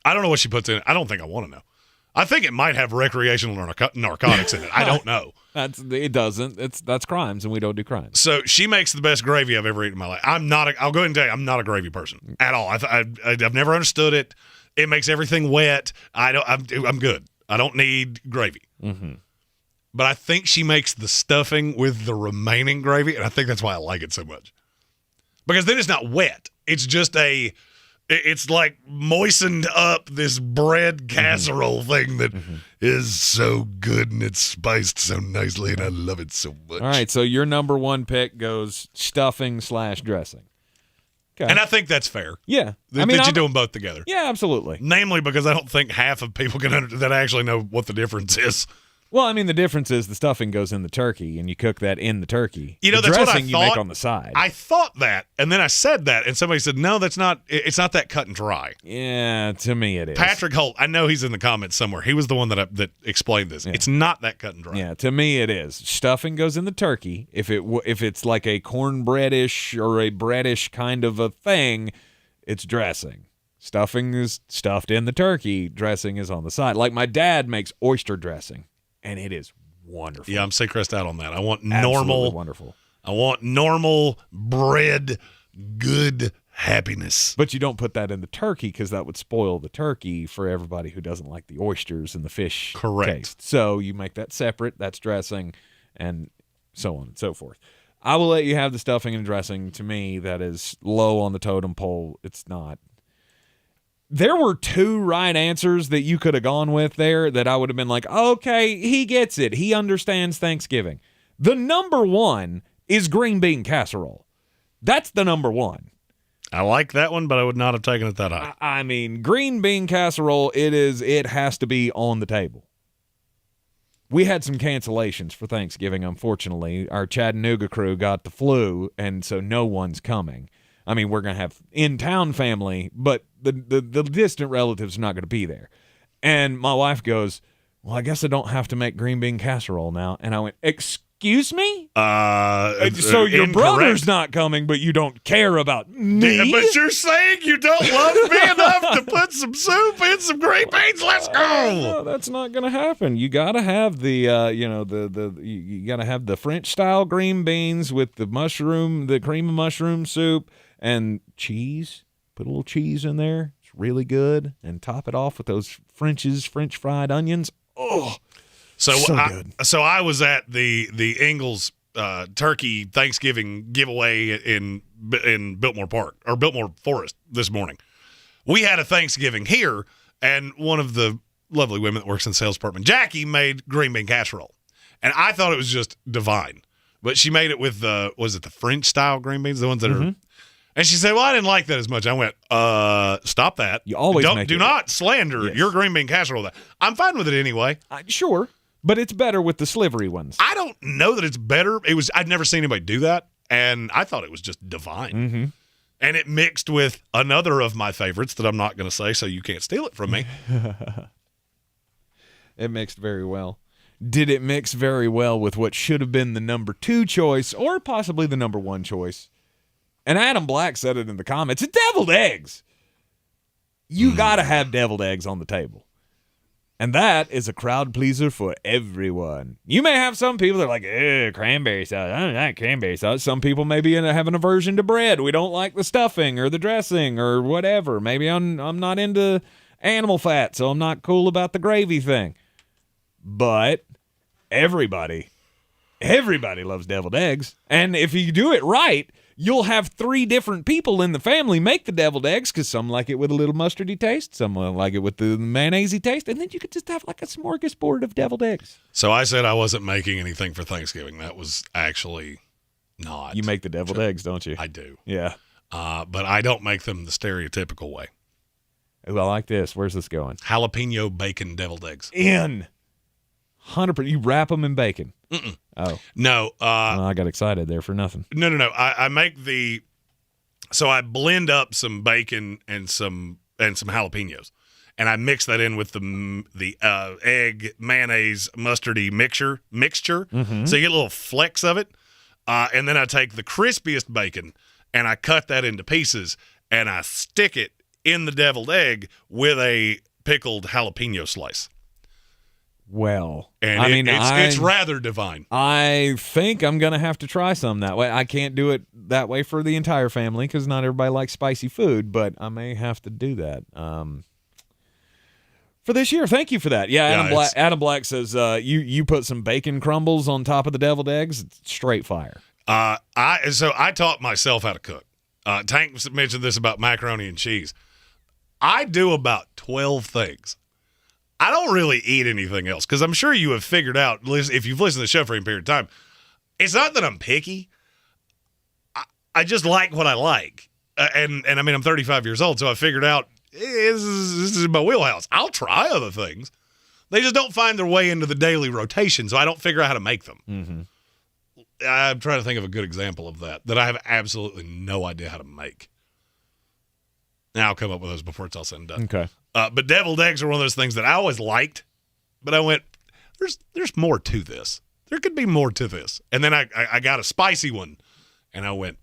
I don't know what she puts in it. I don't think I want to know. I think it might have recreational narcotics in it. I don't know. It doesn't. That's crimes, and we don't do crimes. So she makes the best gravy I've ever eaten in my life. I'll go ahead and tell you, I'm not a gravy person at all. I've never understood it. It makes everything wet. I'm good. I don't need gravy. Mm-hmm. But I think she makes the stuffing with the remaining gravy, and I think that's why I like it so much. Because then it's not wet. It's just it's like moistened up this bread casserole thing that is so good, and it's spiced so nicely, and I love it so much. All right, so your number one pick goes stuffing/dressing. Okay. And I think that's fair. Yeah. That you do them both together. Yeah, absolutely. Namely because I don't think half of people that actually know what the difference is. Well, I mean, the difference is the stuffing goes in the turkey, and you cook that in the turkey. You know, the that's dressing what I thought. You make on the side. I thought that, and then I said that, and somebody said, no, that's not. It's not that cut and dry. Yeah, to me it is. Patrick Holt, I know he's in the comments somewhere. He was the one that explained this. Yeah. It's not that cut and dry. Yeah, to me it is. Stuffing goes in the turkey. If it's like a cornbreadish or a breadish kind of a thing, it's dressing. Stuffing is stuffed in the turkey. Dressing is on the side. Like my dad makes oyster dressing, and it is wonderful. Yeah, I'm Seacrest out on that. I want Absolutely normal, wonderful. I want normal bread, good happiness. But you don't put that in the turkey because that would spoil the turkey for everybody who doesn't like the oysters and the fish taste. So you make that separate. That's dressing and so on and so forth. I will let you have the stuffing and dressing. To me, that is low on the totem pole. It's not. There were 2 right answers that you could have gone with there that I would have been like, okay, he gets it. He understands Thanksgiving. The number 1 is green bean casserole. That's the number 1. I like that one, but I would not have taken it that high. I mean, green bean casserole, it has to be on the table. We had some cancellations for Thanksgiving, unfortunately. Our Chattanooga crew got the flu, and so no one's coming. I mean, we're going to have in-town family, but the distant relatives are not going to be there. And my wife goes, well, I guess I don't have to make green bean casserole now. And I went, excuse me? So your brother's not coming, but you don't care about me? Yeah, but you're saying you don't love me enough to put some soup in some green beans? Let's go. No, that's not going to happen. You got to have the you got to have the French style green beans with the cream of mushroom soup and cheese. Put a little cheese in there. It's really good, and top it off with those French fried onions. Oh. So I was at the Ingles turkey Thanksgiving giveaway in Biltmore Park or Biltmore Forest this morning. We had a Thanksgiving here, and one of the lovely women that works in the sales department, Jackie, made green bean casserole, and I thought it was just divine. But she made it with was it the French style green beans, the ones that are? And she said, well, I didn't like that as much. I went, stop that. You always do not slander your green bean casserole. I'm fine with it anyway. Sure. But it's better with the slivery ones. I don't know that it's better. I'd never seen anybody do that, and I thought it was just divine. Mm-hmm. And it mixed with another of my favorites that I'm not going to say, so you can't steal it from me. It mixed very well. Did it mix very well with what should have been the number 2 choice or possibly the number 1 choice? And Adam Black said it in the comments. It's deviled eggs. You got to have deviled eggs on the table. And that is a crowd pleaser for everyone. You may have some people that are like, cranberry sauce. I don't like cranberry sauce. Some people maybe have an aversion to bread. We don't like the stuffing or the dressing or whatever. Maybe I'm not into animal fat, so I'm not cool about the gravy thing. But everybody loves deviled eggs. And if you do it right, you'll have 3 different people in the family make the deviled eggs because some like it with a little mustardy taste, some like it with the mayonnaise-y taste, and then you could just have like a smorgasbord of deviled eggs. So I said I wasn't making anything for Thanksgiving. That was actually not. You make the deviled eggs, don't you? I do. Yeah. But I don't make them the stereotypical way. Ooh, I like this. Where's this going? Jalapeno bacon deviled eggs. 100%. You wrap them in bacon. Mm-mm. Oh. No. I got excited there for nothing. No. I make so I blend up some bacon and some jalapenos, and I mix that in with the egg, mayonnaise, mustardy mixture. Mm-hmm. So you get little flecks of it. And then I take the crispiest bacon and I cut that into pieces and I stick it in the deviled egg with a pickled jalapeno slice. Well, and it's rather divine. I think I'm going to have to try some that way. I can't do it that way for the entire family because not everybody likes spicy food, but I may have to do that for this year. Thank you for that. Yeah, Adam Black says you put some bacon crumbles on top of the deviled eggs. It's straight fire. I taught myself how to cook. Tank mentioned this about macaroni and cheese. I do about 12 things. I don't really eat anything else because I'm sure you have figured out, if you've listened to the show for any period of time, it's not that I'm picky. I just like what I like. And I mean, I'm 35 years old, so I figured out this is my wheelhouse. I'll try other things. They just don't find their way into the daily rotation, so I don't figure out how to make them. Mm-hmm. I'm trying to think of a good example of that I have absolutely no idea how to make. Now I'll come up with those before it's all said and done. Okay. But deviled eggs are one of those things that I always liked, but I went, there's more to this. There could be more to this. And then I got a spicy one, and I went,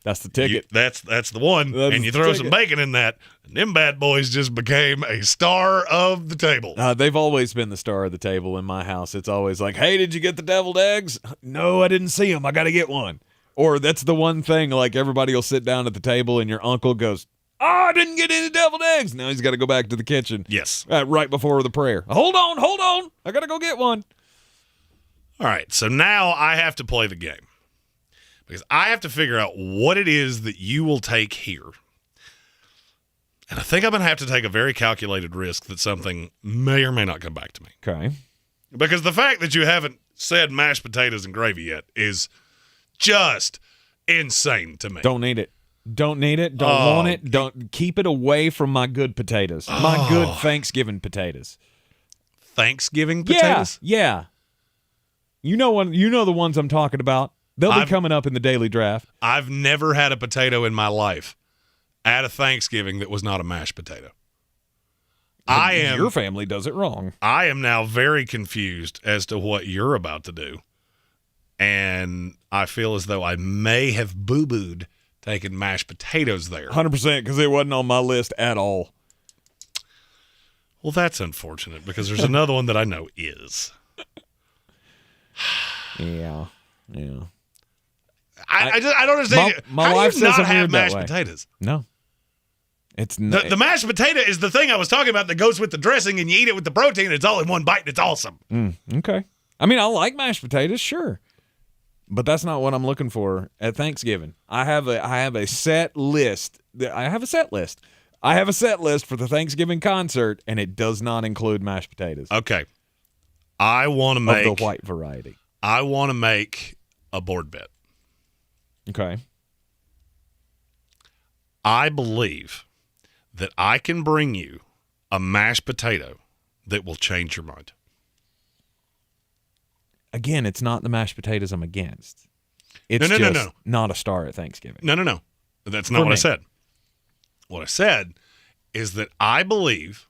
That's the ticket. That's the one. That's and you the throw ticket. some bacon in that, and them bad boys just became a star of the table. They've always been the star of the table in my house. It's always like, hey, did you get the deviled eggs? No, I didn't see them. I got to get one. Or that's the one thing, like everybody will sit down at the table and your uncle goes, I didn't get any deviled eggs. Now he's got to go back to the kitchen. Yes. Right before the prayer. Hold on. I got to go get one. All right, so now I have to play the game. Because I have to figure out what it is that you will take here. And I think I'm going to have to take a very calculated risk that something may or may not come back to me. Okay. Because the fact that you haven't said mashed potatoes and gravy yet is just insane to me. Don't need it. Don't want it. Don't keep it away from my good potatoes. My good Thanksgiving potatoes. Thanksgiving potatoes? Yeah. You know the ones I'm talking about. They'll be coming up in the daily draft. I've never had a potato in my life at a Thanksgiving that was not a mashed potato. Your family does it wrong. I am now very confused as to what you're about to do. And I feel as though I may have boo-booed taking mashed potatoes there. 100%, because it wasn't on my list at all. Well, that's unfortunate, because there's another one that I know is. Yeah. I don't understand. My How wife do you says not I'm have weird that mashed way. potatoes? No. It's not. The mashed potato is the thing I was talking about that goes with the dressing, and you eat it with the protein, and it's all in one bite, and it's awesome. Okay. I mean, I like mashed potatoes, sure. But that's not what I'm looking for at Thanksgiving. I have a set list. I have a set list for the Thanksgiving concert, and it does not include mashed potatoes. Okay. I want to make of the white variety. I want to make a board bet. Okay. I believe that I can bring you a mashed potato that will change your mind. Again, it's not the mashed potatoes I'm against. It's No. not a star at Thanksgiving. No. That's not what I said. What I said is that I believe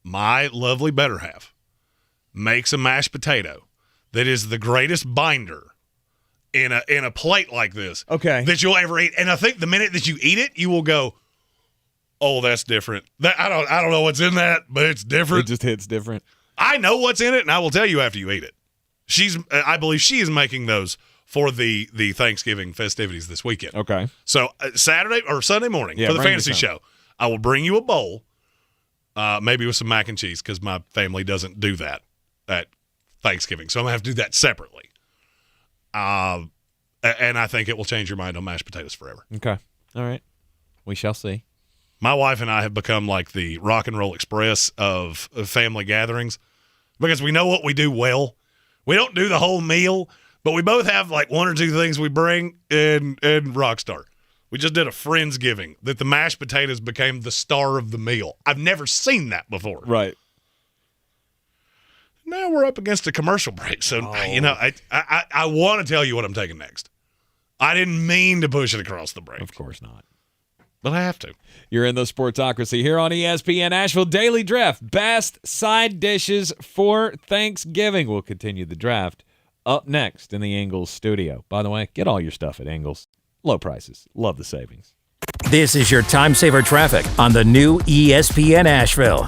my lovely better half makes a mashed potato that is the greatest binder in a plate like this that you'll ever eat. And I think the minute that you eat it, you will go, oh, that's different. I don't know what's in that, but it's different. It just hits different. I know what's in it, and I will tell you after you eat it. I believe she is making those for the Thanksgiving festivities this weekend. Okay. So Saturday or Sunday morning for the fantasy show, I will bring you a bowl, maybe with some mac and cheese, because my family doesn't do that at Thanksgiving. So I'm going to have to do that separately. And I think it will change your mind on mashed potatoes forever. Okay. All right. We shall see. My wife and I have become like the Rock and Roll Express of family gatherings because we know what we do well. We don't do the whole meal, but we both have like one or two things we bring in Rockstar. We just did a Friendsgiving that the mashed potatoes became the star of the meal. I've never seen that before. Right. Now we're up against a commercial break. So, I want to tell you what I'm taking next. I didn't mean to push it across the break. Of course not. But I have to. You're in the Sportsocracy here on ESPN Asheville Daily Draft. Best side dishes for Thanksgiving. We'll continue the draft up next in the Ingles studio. By the way, get all your stuff at Ingles. Low prices. Love the savings. This is your time saver traffic on the new ESPN Asheville.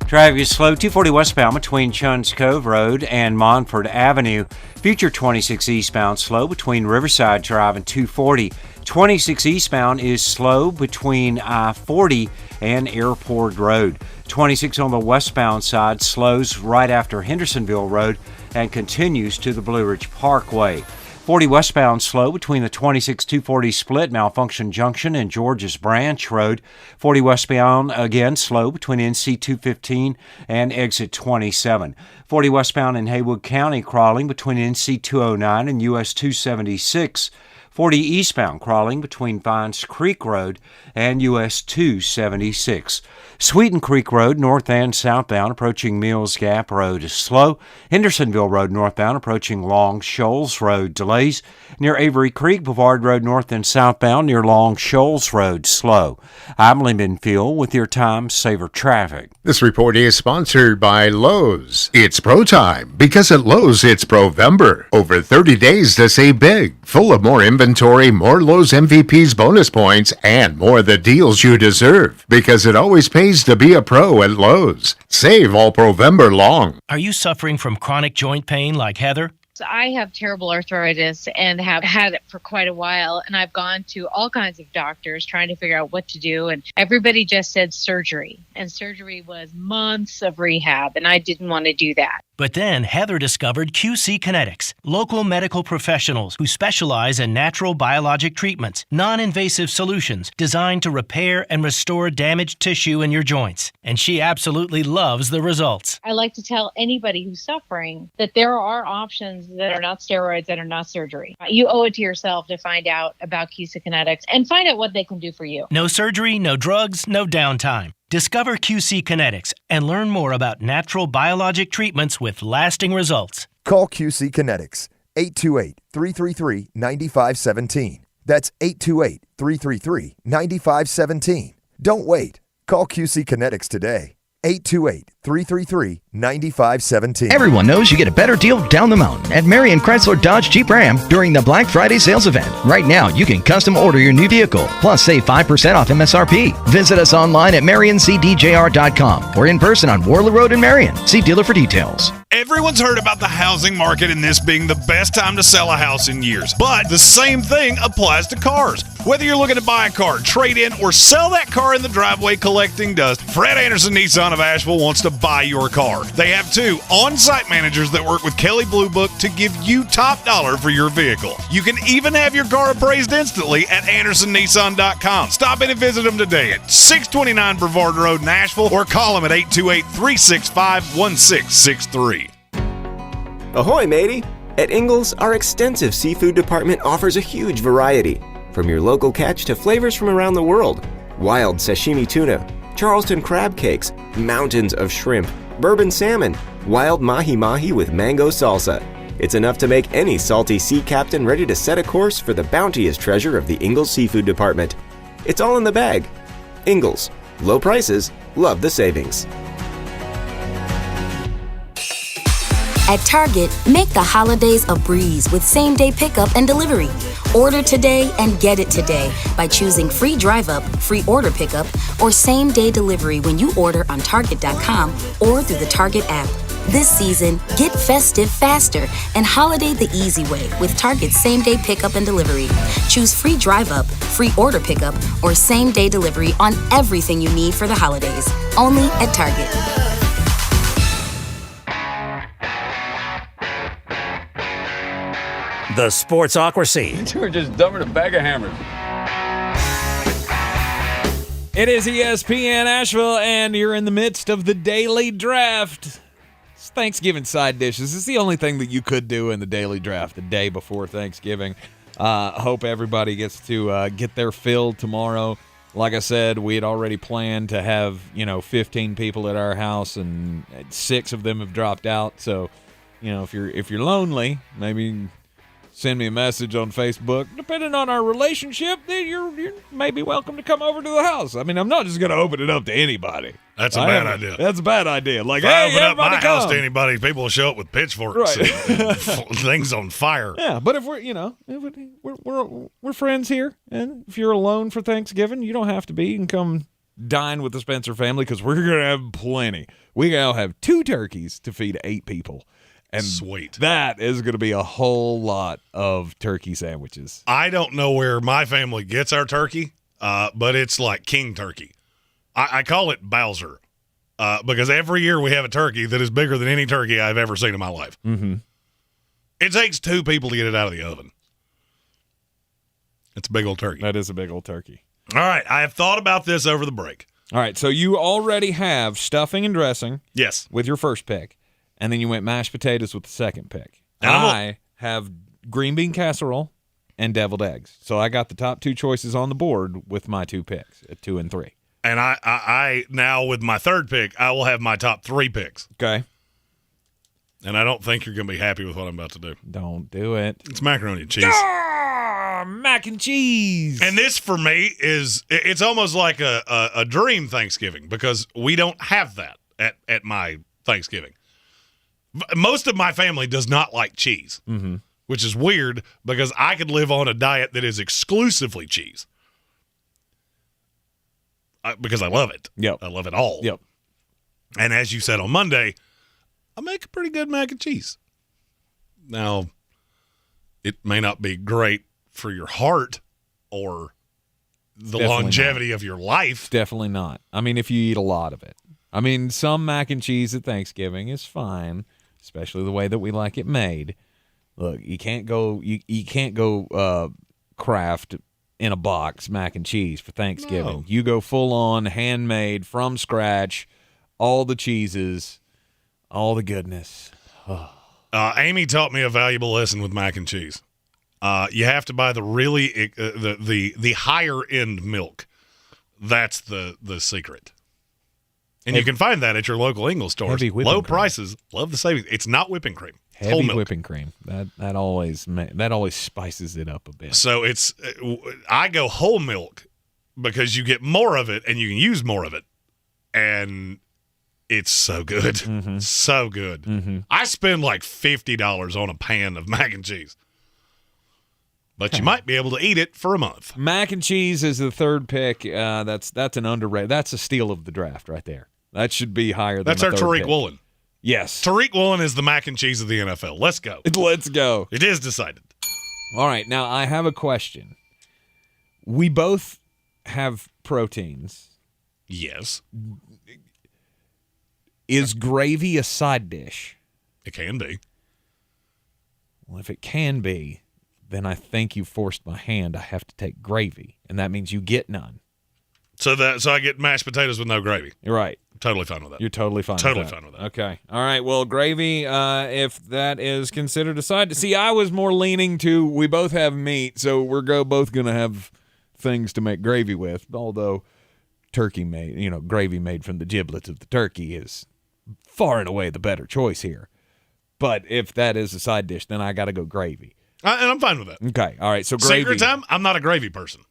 Traffic is slow 240 westbound between Chuns Cove Road and Monfort Avenue. Future 26 eastbound slow between Riverside Drive and 240. 26 eastbound is slow between I-40 and Airport Road. 26 on the westbound side slows right after Hendersonville Road and continues to the Blue Ridge Parkway. 40 westbound slow between the 26-240 split, Malfunction Junction, and George's Branch Road. 40 westbound again slow between NC 215 and exit 27. 40 westbound in Haywood County crawling between NC 209 and US 276. 40 eastbound crawling between Vines Creek Road and US 276. Sweeten Creek Road, north and southbound, approaching Mills Gap Road is slow. Hendersonville Road, northbound, approaching Long Shoals Road, delays. Near Avery Creek, Boulevard Road, north and southbound, near Long Shoals Road, slow. I'm Lyndon Field with your Time Saver Traffic. This report is sponsored by Lowe's. It's pro time, because at Lowe's it's Provember. Over 30 days to save big. Full of more inventory, more Lowe's MVP's bonus points, and more of the deals you deserve. Because it always pays to be a pro at Lowe's. Save all November long. Are you suffering from chronic joint pain like Heather? I have terrible arthritis and have had it for quite a while, and I've gone to all kinds of doctors trying to figure out what to do, and everybody just said surgery, and surgery was months of rehab, and I didn't want to do that. But then Heather discovered QC Kinetics, local medical professionals who specialize in natural biologic treatments, non-invasive solutions designed to repair and restore damaged tissue in your joints. And she absolutely loves the results. I like to tell anybody who's suffering that there are options that are not steroids, that are not surgery. You owe it to yourself to find out about QC Kinetics and find out what they can do for you. No surgery, no drugs, no downtime. Discover QC Kinetics and learn more about natural biologic treatments with lasting results. Call QC Kinetics, 828-333-9517. That's 828-333-9517. Don't wait. Call QC Kinetics today. 828-333-9517. Everyone knows you get a better deal down the mountain at Marion Chrysler Dodge Jeep Ram during the Black Friday sales event. Right now, you can custom order your new vehicle, plus save 5% off MSRP. Visit us online at marioncdjr.com or in person on Worley Road in Marion. See dealer for details. Everyone's heard about the housing market and this being the best time to sell a house in years. But the same thing applies to cars. Whether you're looking to buy a car, trade in, or sell that car in the driveway collecting dust, Fred Anderson Nissan of Asheville wants to buy your car. They have 2 on-site managers that work with Kelly Blue Book to give you top dollar for your vehicle. You can even have your car appraised instantly at AndersonNissan.com. Stop in and visit them today at 629 Brevard Road in Asheville or call them at 828-365-1663. Ahoy, matey! At Ingles, our extensive seafood department offers a huge variety. From your local catch to flavors from around the world. Wild sashimi tuna, Charleston crab cakes, mountains of shrimp, bourbon salmon, wild mahi-mahi with mango salsa. It's enough to make any salty sea captain ready to set a course for the bounteous treasure of the Ingles Seafood Department. It's all in the bag. Ingles. Low prices, love the savings. At Target, make the holidays a breeze with same-day pickup and delivery. Order today and get it today by choosing free drive-up, free order pickup, or same-day delivery when you order on Target.com or through the Target app. This season, get festive faster and holiday the easy way with Target's same-day pickup and delivery. Choose free drive-up, free order pickup, or same-day delivery on everything you need for the holidays. Only at Target. The Sportsocracy. You were just dumber than a bag of hammers. It is ESPN Asheville, and you're in the midst of the daily draft. It's Thanksgiving side dishes. It's the only thing that you could do in the daily draft the day before Thanksgiving. Hope everybody gets to get their fill tomorrow. Like I said, we had already planned to have 15 people at our house, and 6 of them have dropped out. So, if you're lonely, maybe send me a message on Facebook. Depending on our relationship, then you're maybe welcome to come over to the house. I mean, I'm not just going to open it up to anybody. That's a bad idea. That's a bad idea. Like, if I hey, open up my house come. to anybody, people will show up with pitchforks and things on fire. Yeah, but if we're friends here, and if you're alone for Thanksgiving, you don't have to be. You can come dine with the Spencer family because we're going to have plenty. We now have 2 turkeys to feed 8 people. And sweet. That is going to be a whole lot of turkey sandwiches. I don't know where my family gets our turkey, but it's like king turkey. I call it Bowser because every year we have a turkey that is bigger than any turkey I've ever seen in my life. Mm-hmm. It takes 2 people to get it out of the oven. It's a big old turkey. That is a big old turkey. All right. I have thought about this over the break. All right. So you already have stuffing and dressing. Yes. With your first pick. And then you went mashed potatoes with the second pick. And I have green bean casserole and deviled eggs. So I got the top 2 choices on the board with my 2 picks at 2 and 3. And I now with my third pick, I will have my top 3 picks. Okay. And I don't think you're going to be happy with what I'm about to do. Don't do it. It's macaroni and cheese. Mac and cheese. And this for me it's almost like a dream Thanksgiving because we don't have that at my Thanksgiving. Most of my family does not like cheese. Mm-hmm. which is weird because I could live on a diet that is exclusively cheese. Because I love it. Yep. I love it all. Yep. And as you said on Monday, I make a pretty good mac and cheese. Now, it may not be great for your heart or the Definitely longevity not. of your life. Definitely not. I mean, if you eat a lot of it. I mean, some mac and cheese at Thanksgiving is fine, especially the way that we like it made. Look, you can't go Kraft in a box mac and cheese for Thanksgiving. No. You go full on handmade from scratch, all the cheeses, all the goodness. Amy taught me a valuable lesson with mac and cheese. You have to buy the really the higher end milk. That's the secret. And you can find that at your local Ingles stores. Low prices, love the savings. It's not whipping cream. It's whole Heavy milk. whipping cream. That always spices it up a bit. So I go whole milk because you get more of it and you can use more of it. And it's so good. Mm-hmm. So good. Mm-hmm. I spend like $50 on a pan of mac and cheese. But you might be able to eat it for a month. Mac and cheese is the third pick. That's an underrated. That's a steal of the draft right there. That should be higher than That's the our third Tariq pick. Woolen. Yes. Tariq Woolen is the mac and cheese of the NFL. Let's go. Let's go. It is decided. All right. Now, I have a question. We both have proteins. Yes. Is gravy a side dish? It can be. Well, if it can be, then I think you forced my hand. I have to take gravy, and that means you get none. So I get mashed potatoes with no gravy. You're right. Totally fine with that. You're totally fine Totally with that. fine with that. Okay. All right. Well, gravy, if that is considered a side. See, I was more leaning to we both have meat, so we're both going to have things to make gravy with, although turkey made, gravy made from the giblets of the turkey is far and away the better choice here. But if that is a side dish, then I got to go gravy. And I'm fine with that. Okay. All right. So gravy. Secret time, I'm not a gravy person.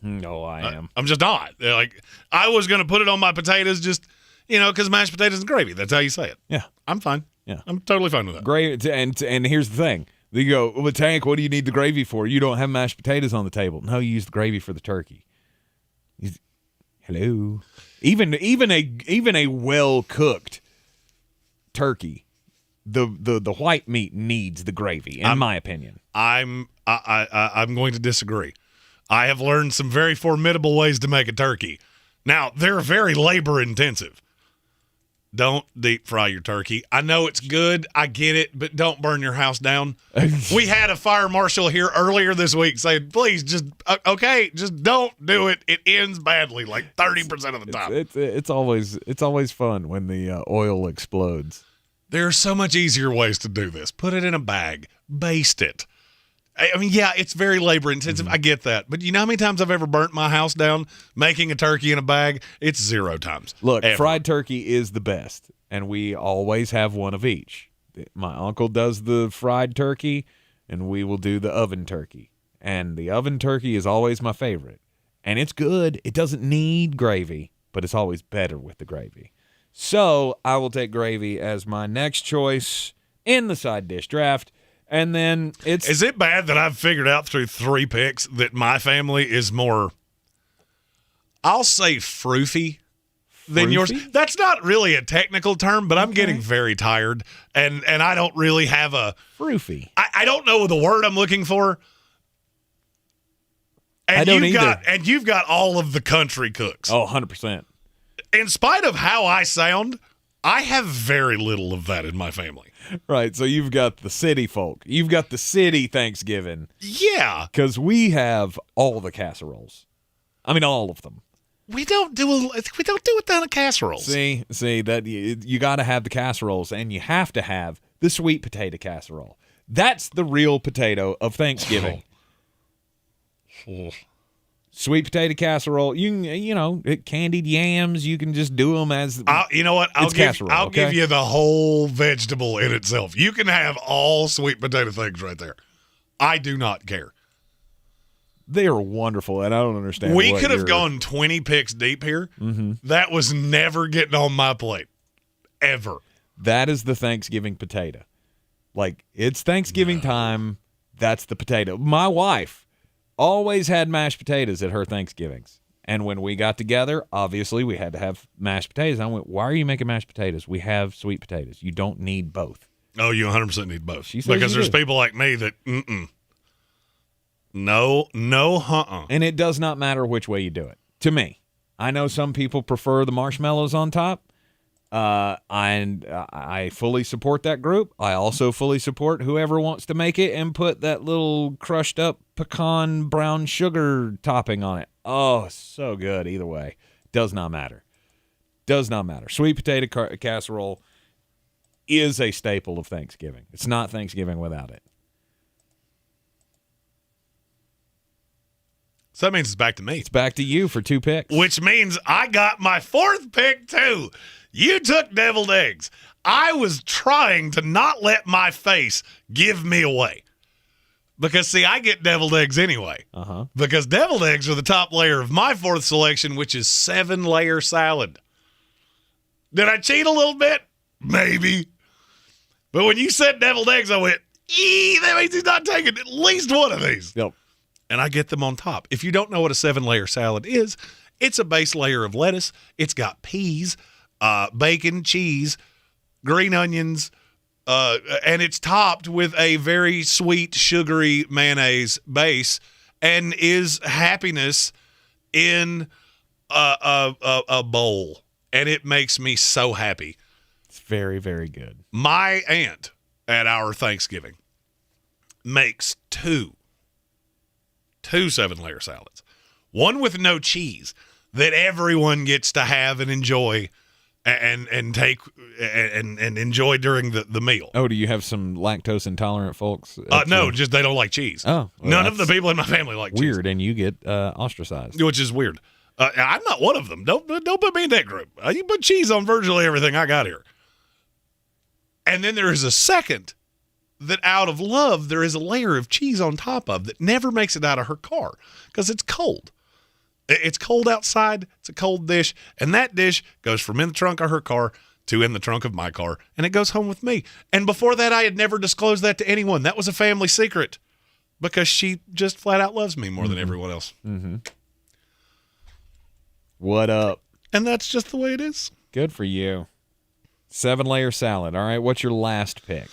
No, I am. I'm just not. Like, I was going to put it on my potatoes just, because mashed potatoes and gravy. That's how you say it. Yeah. I'm fine. Yeah. I'm totally fine with that. Gravy, and here's the thing. You go, well, Tank, what do you need the gravy for? You don't have mashed potatoes on the table. No, you use the gravy for the turkey. Hello. Even a well-cooked turkey, the white meat needs the gravy, in my opinion. I'm going to disagree. I have learned some very formidable ways to make a turkey. Now, they're very labor intensive. Don't deep fry your turkey. I know it's good. I get it, but don't burn your house down. We had a fire marshal here earlier this week saying, please just don't do it. It ends badly like 30% of the time. It's always fun when the oil explodes. There are so much easier ways to do this. Put it in a bag. Baste it. I mean, yeah, it's very labor intensive. Mm-hmm. I get that. But you know how many times I've ever burnt my house down making a turkey in a bag? It's 0 times. Look, ever. fried turkey is the best, and we always have one of each. My uncle does the fried turkey, and we will do the oven turkey. And the oven turkey is always my favorite. And it's good. It doesn't need gravy, but it's always better with the gravy. So I will take gravy as my next choice in the side dish draft. And then Is it bad that I've figured out through 3 picks that my family is more, I'll say, froofy than yours? That's not really a technical term, but I'm getting very tired, and I don't really have a froofy. I don't know the word I'm looking for. And I don't either. You've got all of the country cooks. Oh, 100%. In spite of how I sound, I have very little of that in my family. Right, so you've got the city folk. You've got the city Thanksgiving. Yeah. Because we have all the casseroles. I mean, all of them. We don't do it down at casseroles. See that you got to have the casseroles, and you have to have the sweet potato casserole. That's the real potato of Thanksgiving. Sweet potato casserole. Candied yams. You can just do them as you know what? I'll casserole. Give you the whole vegetable in itself. You can have all sweet potato things right there. I do not care. They are wonderful, and I don't understand. We could have gone 20 picks deep here. Mm-hmm. That was never getting on my plate, ever. That is the Thanksgiving potato. Like, it's Thanksgiving time. That's the potato. My wife always had mashed potatoes at her Thanksgivings. And when we got together, obviously we had to have mashed potatoes. I went, why are you making mashed potatoes? We have sweet potatoes. You don't need both. Oh, you 100% need both. She says because you there's do. people like me that, no. And it does not matter which way you do it. To me, I know some people prefer the marshmallows on top. And I fully support that group. I also fully support whoever wants to make it and put that little crushed up pecan brown sugar topping on it. Oh, so good either way. Does not matter. Does not matter. Sweet potato casserole is a staple of Thanksgiving. It's not Thanksgiving without it. So that means it's back to me. It's back to you for 2 picks. Which means I got my 4th pick, too. You took deviled eggs. I was trying to not let my face give me away. Because, see, I get deviled eggs anyway. Uh-huh. Because deviled eggs are the top layer of my 4th selection, which is 7-layer salad. Did I cheat a little bit? Maybe. But when you said deviled eggs, I went, that means he's not taking at least one of these. Yep. And I get them on top. If you don't know what a 7-layer salad is, it's a base layer of lettuce. It's got peas, bacon, cheese, green onions, and it's topped with a very sweet, sugary mayonnaise base and is happiness in a bowl. And it makes me so happy. It's very, very good. My aunt at our Thanksgiving makes two 7-layer salads. One with no cheese that everyone gets to have and enjoy and take and enjoy during the meal. Oh, do you have some lactose intolerant folks? No, just they don't like cheese. Oh. Well, none of the people in my family like cheese. Weird, and you get ostracized. Which is weird. I'm not one of them. Don't put me in that group. You put cheese on virtually everything I got here. And then there is a second that out of love, there is a layer of cheese on top of that never makes it out of her car because it's cold. It's cold outside. It's a cold dish. And that dish goes from in the trunk of her car to in the trunk of my car. And it goes home with me. And before that, I had never disclosed that to anyone. That was a family secret because she just flat out loves me more than everyone else. Mm-hmm. What up? And that's just the way it is. Good for you. 7-layer salad. All right, what's your last pick?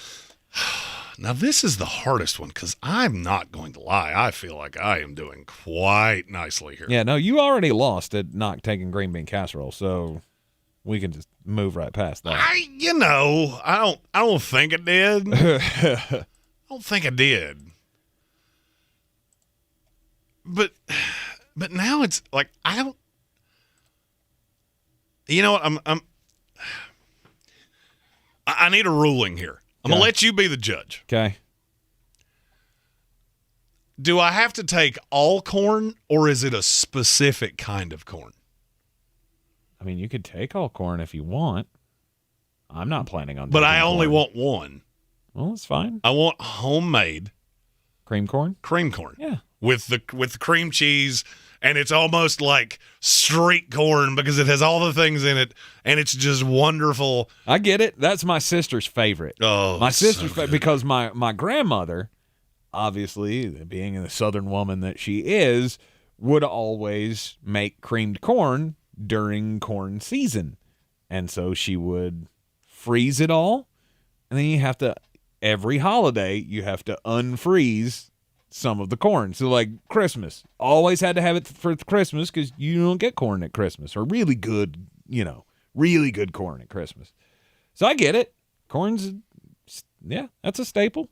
Now, this is the hardest one because I'm not going to lie. I feel like I am doing quite nicely here. Yeah, no, you already lost at not taking green bean casserole, so we can just move right past that. I don't think I did. I don't think I did. But now it's like I don't. You know what? I need a ruling here. I'm going to let you be the judge. Okay. Do I have to take all corn, or is it a specific kind of corn? I mean, you could take all corn if you want. I'm not planning on. But I only want one. Well, that's fine. I want homemade cream corn. Cream corn. Yeah. With the cream cheese, and it's almost like street corn because it has all the things in it, and it's just wonderful. I get it. That's my sister's favorite. Oh, my sister's favorite because my grandmother, obviously being the Southern woman that she is, would always make creamed corn during corn season, and so she would freeze it all, and then you have to every holiday you have to unfreeze some of the corn. So like Christmas, always had to have it for Christmas because you don't get corn at Christmas, or really good corn at Christmas. So I get it. Corn's, yeah, that's a staple.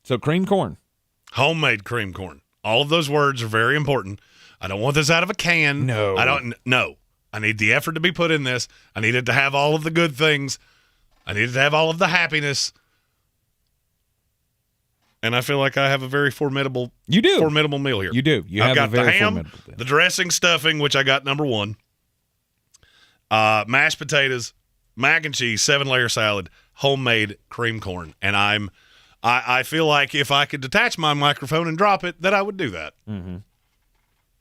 So cream corn. Homemade cream corn. All of those words are very important. I don't want this out of a can. No. I need the effort to be put in this. I need it to have all of the good things. I need it to have all of the happiness. And I feel like I have a very formidable meal here. You do. I've got the ham, the dressing, stuffing, which I got number one, mashed potatoes, mac and cheese, 7-layer salad, homemade cream corn. And I feel like if I could detach my microphone and drop it, that I would do that. Mm-hmm.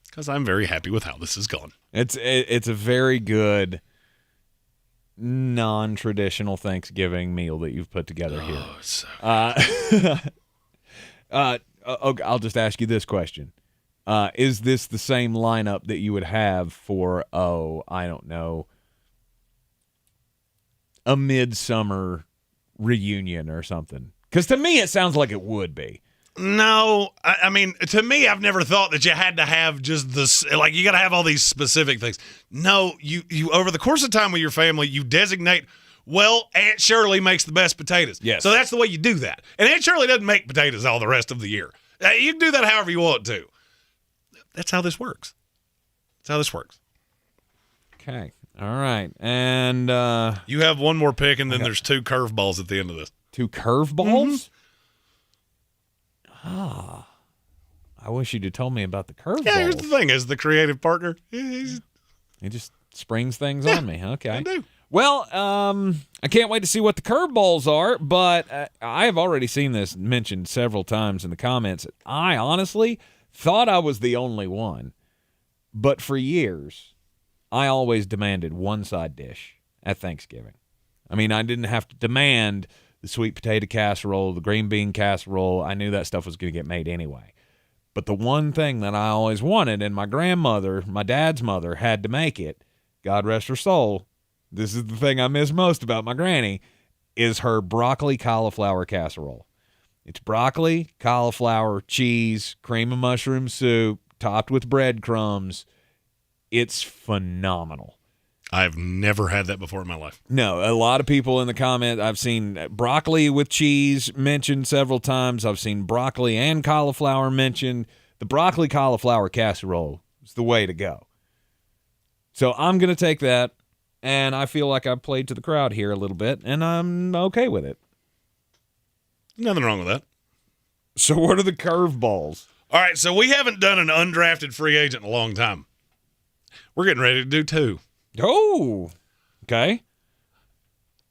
Because I'm very happy with how this has gone. It's a very good non-traditional Thanksgiving meal that you've put together here. So okay, I'll just ask you this question. Is this the same lineup that you would have for, I don't know, a midsummer reunion or something? Because to me, it sounds like it would be. No, I mean, to me, I've never thought that you had to have just this, like you got to have all these specific things. No, you over the course of time with your family, you designate, well, Aunt Shirley makes the best potatoes. Yes. So that's the way you do that. And Aunt Shirley doesn't make potatoes all the rest of the year. You can do that however you want to. That's how this works. Okay. All right. And you have one more pick, and then there's 2 curveballs at the end of this. 2 curveballs? I wish you'd have told me about the curveballs. Yeah, here's the thing. As the creative partner, he just springs things on me. Okay. I do. Well, I can't wait to see what the curveballs are, but I have already seen this mentioned several times in the comments. I honestly thought I was the only one, but for years, I always demanded one side dish at Thanksgiving. I mean, I didn't have to demand the sweet potato casserole, the green bean casserole. I knew that stuff was going to get made anyway. But the one thing that I always wanted, and my grandmother, my dad's mother, had to make it, God rest her soul, this is the thing I miss most about my granny, is her broccoli cauliflower casserole. It's broccoli, cauliflower, cheese, cream of mushroom soup, topped with breadcrumbs. It's phenomenal. I've never had that before in my life. No, a lot of people in the comment, I've seen broccoli with cheese mentioned several times. I've seen broccoli and cauliflower mentioned. The broccoli cauliflower casserole is the way to go. So I'm going to take that, and I feel like I've played to the crowd here a little bit, and I'm okay with it. Nothing wrong with that. So what are the curveballs? All right, so we haven't done an undrafted free agent in a long time. We're getting ready to do 2. Oh, okay.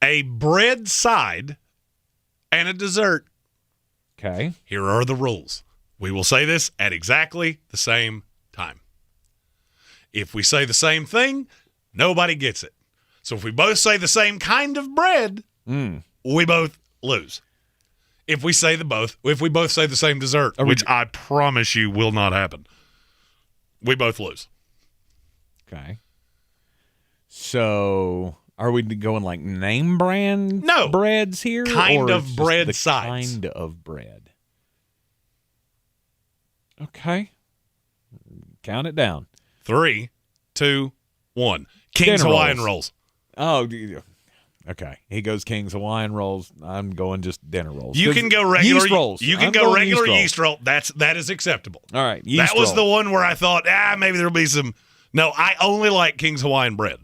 A bread side and a dessert. Okay. Here are the rules. We will say this at exactly the same time. If we say the same thing, nobody gets it. So if we both say the same kind of bread, we both lose. If we both say the same dessert, which I promise you will not happen, we both lose. Okay. So, are we going like name brand breads here? Kind or of bread the sides. Kind of bread. Okay. Count it down. 3, 2, 1. King's Hawaiian rolls. Oh, okay. He goes King's Hawaiian rolls. I'm going just dinner rolls. You can go regular yeast rolls. You can go regular yeast roll. That is acceptable. All right. That was the one where I thought, maybe there'll be some. No, I only like King's Hawaiian bread.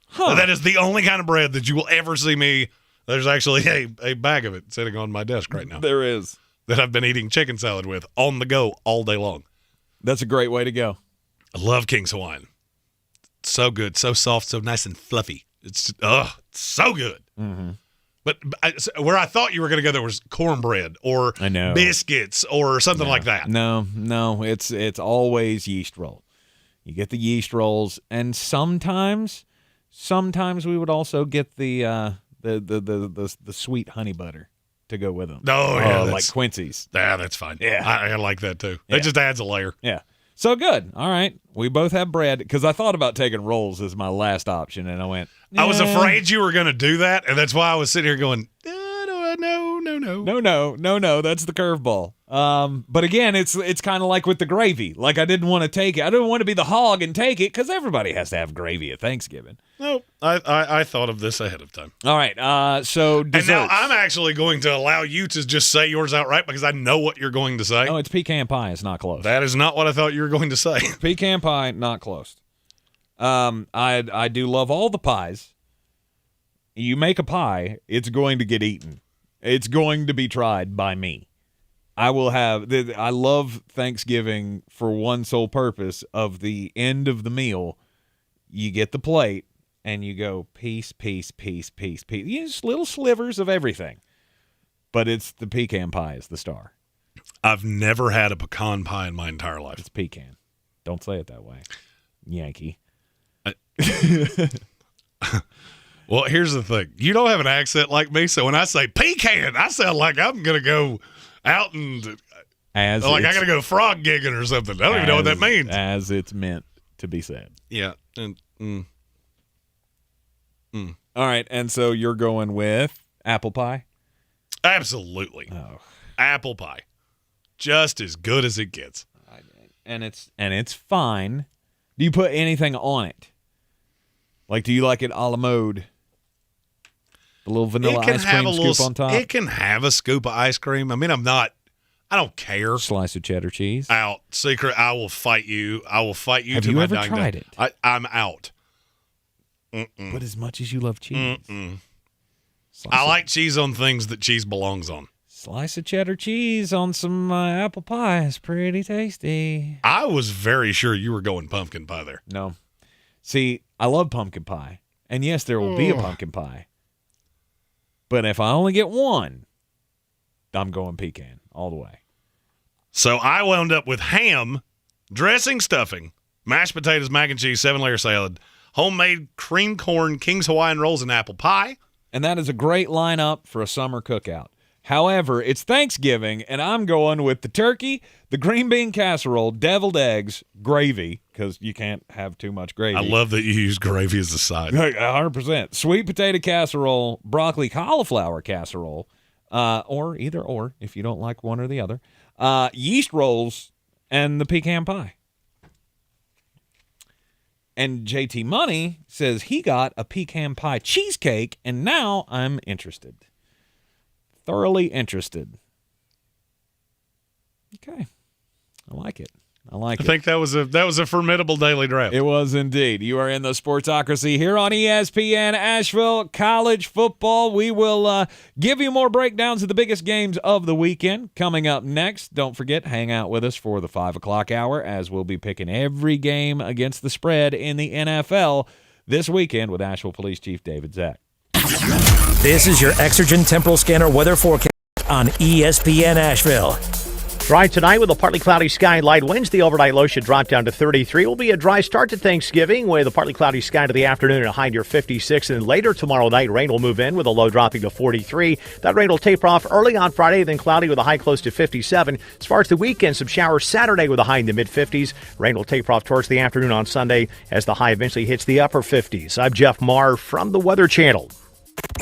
Huh. That is the only kind of bread that you will ever see me. There's actually a bag of it sitting on my desk right now. There is. That I've been eating chicken salad with on the go all day long. That's a great way to go. I love King's Hawaiian. So good, so soft, so nice and fluffy. It's so good. Mm-hmm. But where I thought you were going to go, there was cornbread or biscuits or something like that. No, it's always yeast roll. You get the yeast rolls, and sometimes we would also get the sweet honey butter to go with them. Oh yeah, like Quincy's. Yeah, that's fine. Yeah, I like that too. Yeah. It just adds a layer. Yeah. So good. All right. We both have bread because I thought about taking rolls as my last option, and I went. I was afraid you were going to do that, and that's why I was sitting here going, no. That's the curveball. But again, it's kind of like with the gravy. Like I didn't want to take it. I didn't want to be the hog and take it because everybody has to have gravy at Thanksgiving. No, I thought of this ahead of time. All right. So desserts. And now I'm actually going to allow you to just say yours outright because I know what you're going to say. Oh, it's pecan pie. It's not close. That is not what I thought you were going to say. Pecan pie, not close. I do love all the pies. You make a pie, it's going to get eaten. It's going to be tried by me. I love Thanksgiving for one sole purpose of the end of the meal. You get the plate and you go piece. Just little slivers of everything. But it's the pecan pie is the star. I've never had a pecan pie in my entire life. It's pecan. Don't say it that way. Yankee. Well, here's the thing. You don't have an accent like me, so when I say pecan, I sound like I'm going to go out and like I got to go frog gigging or something. I don't even know what that means. As it's meant to be said. Yeah. All right, and so you're going with apple pie? Absolutely. Oh. Apple pie. Just as good as it gets. And it's fine. Do you put anything on it? Like, do you like it a la mode? The little vanilla ice cream scoop on top? It can have a scoop of ice cream. I mean, I don't care. Slice of cheddar cheese? Out. Secret, I will fight you. I will fight you Have to you my ever dying tried day. it? I'm out. But as much as you love cheese. I like cheese on things that cheese belongs on. Slice of cheddar cheese on some apple pie is pretty tasty. I was very sure you were going pumpkin pie there. No. See, I love pumpkin pie. And yes, there will be a pumpkin pie. But if I only get one, I'm going pecan all the way. So I wound up with ham, dressing, stuffing, mashed potatoes, mac and cheese, 7-layer salad, homemade cream corn, King's Hawaiian rolls, and apple pie. And that is a great lineup for a summer cookout. However, it's Thanksgiving, and I'm going with the turkey, the green bean casserole, deviled eggs, gravy, because you can't have too much gravy. I love that you use gravy as a side. 100%. Sweet potato casserole, broccoli cauliflower casserole, or either or, if you don't like one or the other, yeast rolls, and the pecan pie. And JT Money says he got a pecan pie cheesecake, and now I'm interested. Thoroughly interested. Okay. I like it. I think that was a formidable daily draft. It was indeed. You are in the Sportsocracy here on ESPN Asheville College Football. We will give you more breakdowns of the biggest games of the weekend coming up next. Don't forget, hang out with us for the 5 o'clock hour as we'll be picking every game against the spread in the NFL this weekend with Asheville Police Chief Zack. This is your Exergen Temporal Scanner weather forecast on ESPN Asheville. Dry tonight with a partly cloudy sky and light winds. The overnight low should drop down to 33. It will be a dry start to Thanksgiving with a partly cloudy sky to the afternoon and a high near 56. And then later tomorrow night, rain will move in with a low dropping to 43. That rain will taper off early on Friday, then cloudy with a high close to 57. As far as the weekend, some showers Saturday with a high in the mid-50s. Rain will taper off towards the afternoon on Sunday as the high eventually hits the upper 50s. I'm Jeff Marr from the Weather Channel.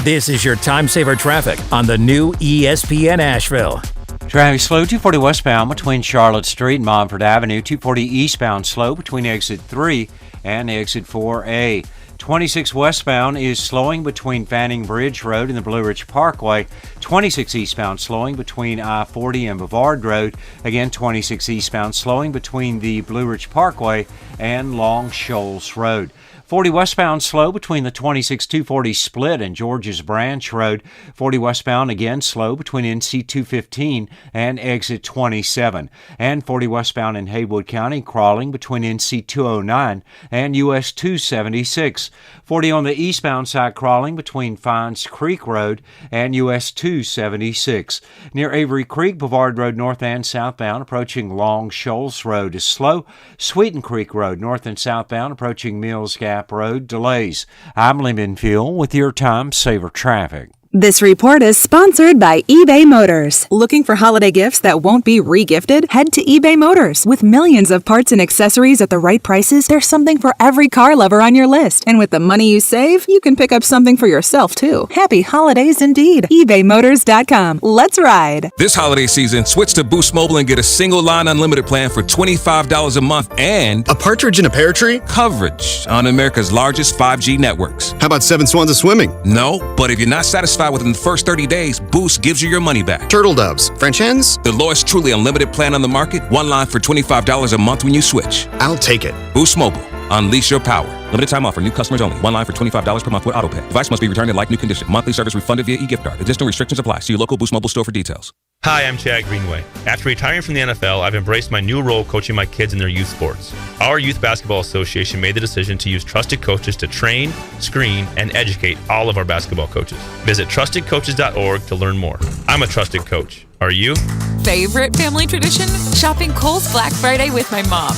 This is your time saver traffic on the new ESPN Asheville. Traffic slow, 240 westbound between Charlotte Street and Montford Avenue. 240 eastbound slow between exit 3 and exit 4A. 26 westbound is slowing between Fanning Bridge Road and the Blue Ridge Parkway. 26 eastbound slowing between I-40 and Bavard Road. Again, 26 eastbound slowing between the Blue Ridge Parkway and Long Shoals Road. 40 westbound slow between the 26-240 split and George's Branch Road. 40 westbound again slow between NC 215 and exit 27. And 40 westbound in Haywood County crawling between NC 209 and US 276. 40 on the eastbound side crawling between Fines Creek Road and US 276. Near Avery Creek, Bavard Road north and southbound approaching Long Shoals Road is slow. Sweeten Creek Road north and southbound approaching Mills Gap Road delays. I'm Lyman Fuel with your time saver traffic. This report is sponsored by eBay Motors. Looking for holiday gifts that won't be re-gifted? Head to eBay Motors. With millions of parts and accessories at the right prices, there's something for every car lover on your list. And with the money you save, you can pick up something for yourself, too. Happy holidays indeed. ebaymotors.com. Let's ride. This holiday season, switch to Boost Mobile and get a single line unlimited plan for $25 a month and a partridge in a pear tree coverage on America's largest 5G networks. How about 7 swans of swimming? No, but if you're not satisfied within the first 30 days, Boost gives you your money back. Turtle doves, French hens? The lowest truly unlimited plan on the market. One line for $25 a month when you switch. I'll take it. Boost Mobile. Unleash your power. Limited time offer. New customers only. One line for $25 per month with autopay. Device must be returned in like new condition. Monthly service refunded via e-gift card. Additional restrictions apply. See your local Boost Mobile store for details. Hi, I'm Chad Greenway. After retiring from the NFL, I've embraced my new role coaching my kids in their youth sports. Our Youth Basketball Association made the decision to use trusted coaches to train, screen, and educate all of our basketball coaches. Visit trustedcoaches.org to learn more. I'm a trusted coach. Are you? Favorite family tradition? Shopping Kohl's Black Friday with my mom.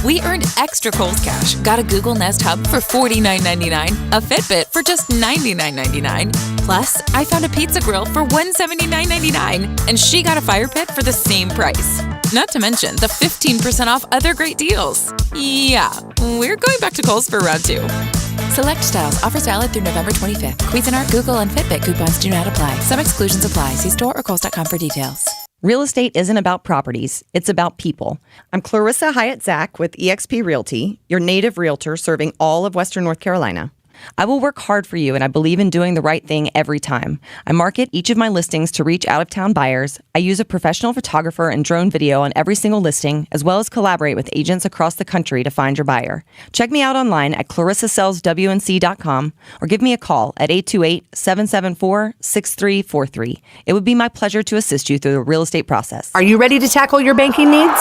We earned extra Kohl's Cash. Got a Google Nest Hub for $49.99, a Fitbit for just $99.99. Plus, I found a pizza grill for $179.99, and she got a fire pit for the same price. Not to mention the 15% off other great deals. Yeah, we're going back to Kohl's for round 2. Select styles. Offers valid through November 25th. Cuisinart, Google, and Fitbit coupons do not apply. Some exclusions apply. See store or Kohl's.com for details. Real estate isn't about properties, it's about people. I'm Clarissa Hyatt Zack with eXp Realty, your native realtor serving all of Western North Carolina. I will work hard for you, and I believe in doing the right thing every time. I market each of my listings to reach out-of-town buyers. I use a professional photographer and drone video on every single listing, as well as collaborate with agents across the country to find your buyer. Check me out online at clarissasellswnc.com or give me a call at 828-774-6343. It would be my pleasure to assist you through the real estate process. Are you ready to tackle your banking needs?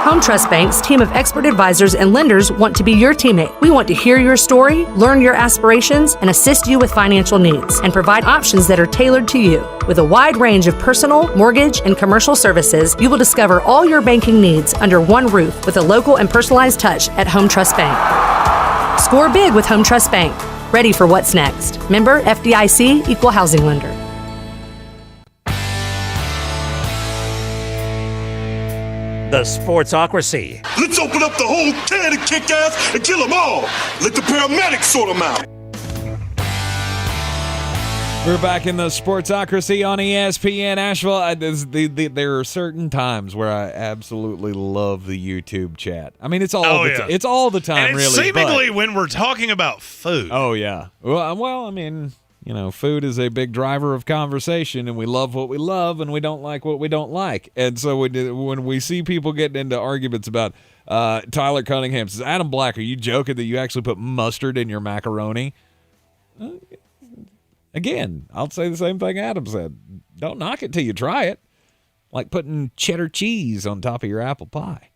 Home Trust Bank's team of expert advisors and lenders want to be your teammate. We want to hear your story, learn your aspirations, and assist you with financial needs, and provide options that are tailored to you. With a wide range of personal, mortgage, and commercial services, you will discover all your banking needs under one roof with a local and personalized touch at Home Trust Bank. Score big with Home Trust Bank. Ready for what's next. Member FDIC, Equal Housing Lender. The Sportsocracy. Let's open up the whole can and kick ass and kill them all. Let the paramedics sort them out. We're back in the Sportsocracy on ESPN Asheville. There are certain times where I absolutely love the YouTube chat. I mean, it's all it's all the time, and really. Seemingly when we're talking about food. Oh yeah. Well, I mean, you know, food is a big driver of conversation, and we love what we love, and we don't like what we don't like. And so when we see people getting into arguments about Tyler Cunningham says, Adam Black, are you joking that you actually put mustard in your macaroni? Again, I'll say the same thing Adam said. Don't knock it till you try it. Like putting cheddar cheese on top of your apple pie.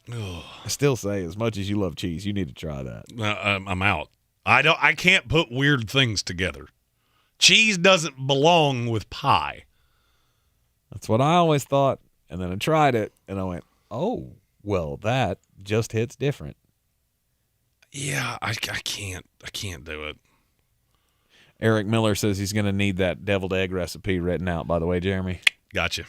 I still say, as much as you love cheese, you need to try that. I'm out. I can't put weird things together. Cheese doesn't belong with pie. That's what I always thought. And then I tried it, and I went, oh, well, that just hits different. Yeah, I can't do it. Eric Miller says he's going to need that deviled egg recipe written out, by the way, Jeremy. Gotcha.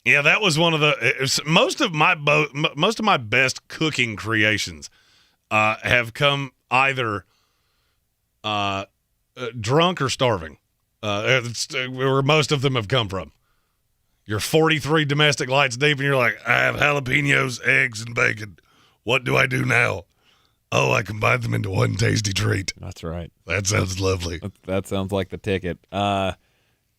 Yeah, that was one of the most of my best cooking creations have come either drunk or starving. Where most of them have come from. You're 43 domestic lights deep, and you're like, I have jalapenos, eggs, and bacon. What do I do now? Oh, I combine them into one tasty treat. That's right. That sounds lovely. That sounds like the ticket.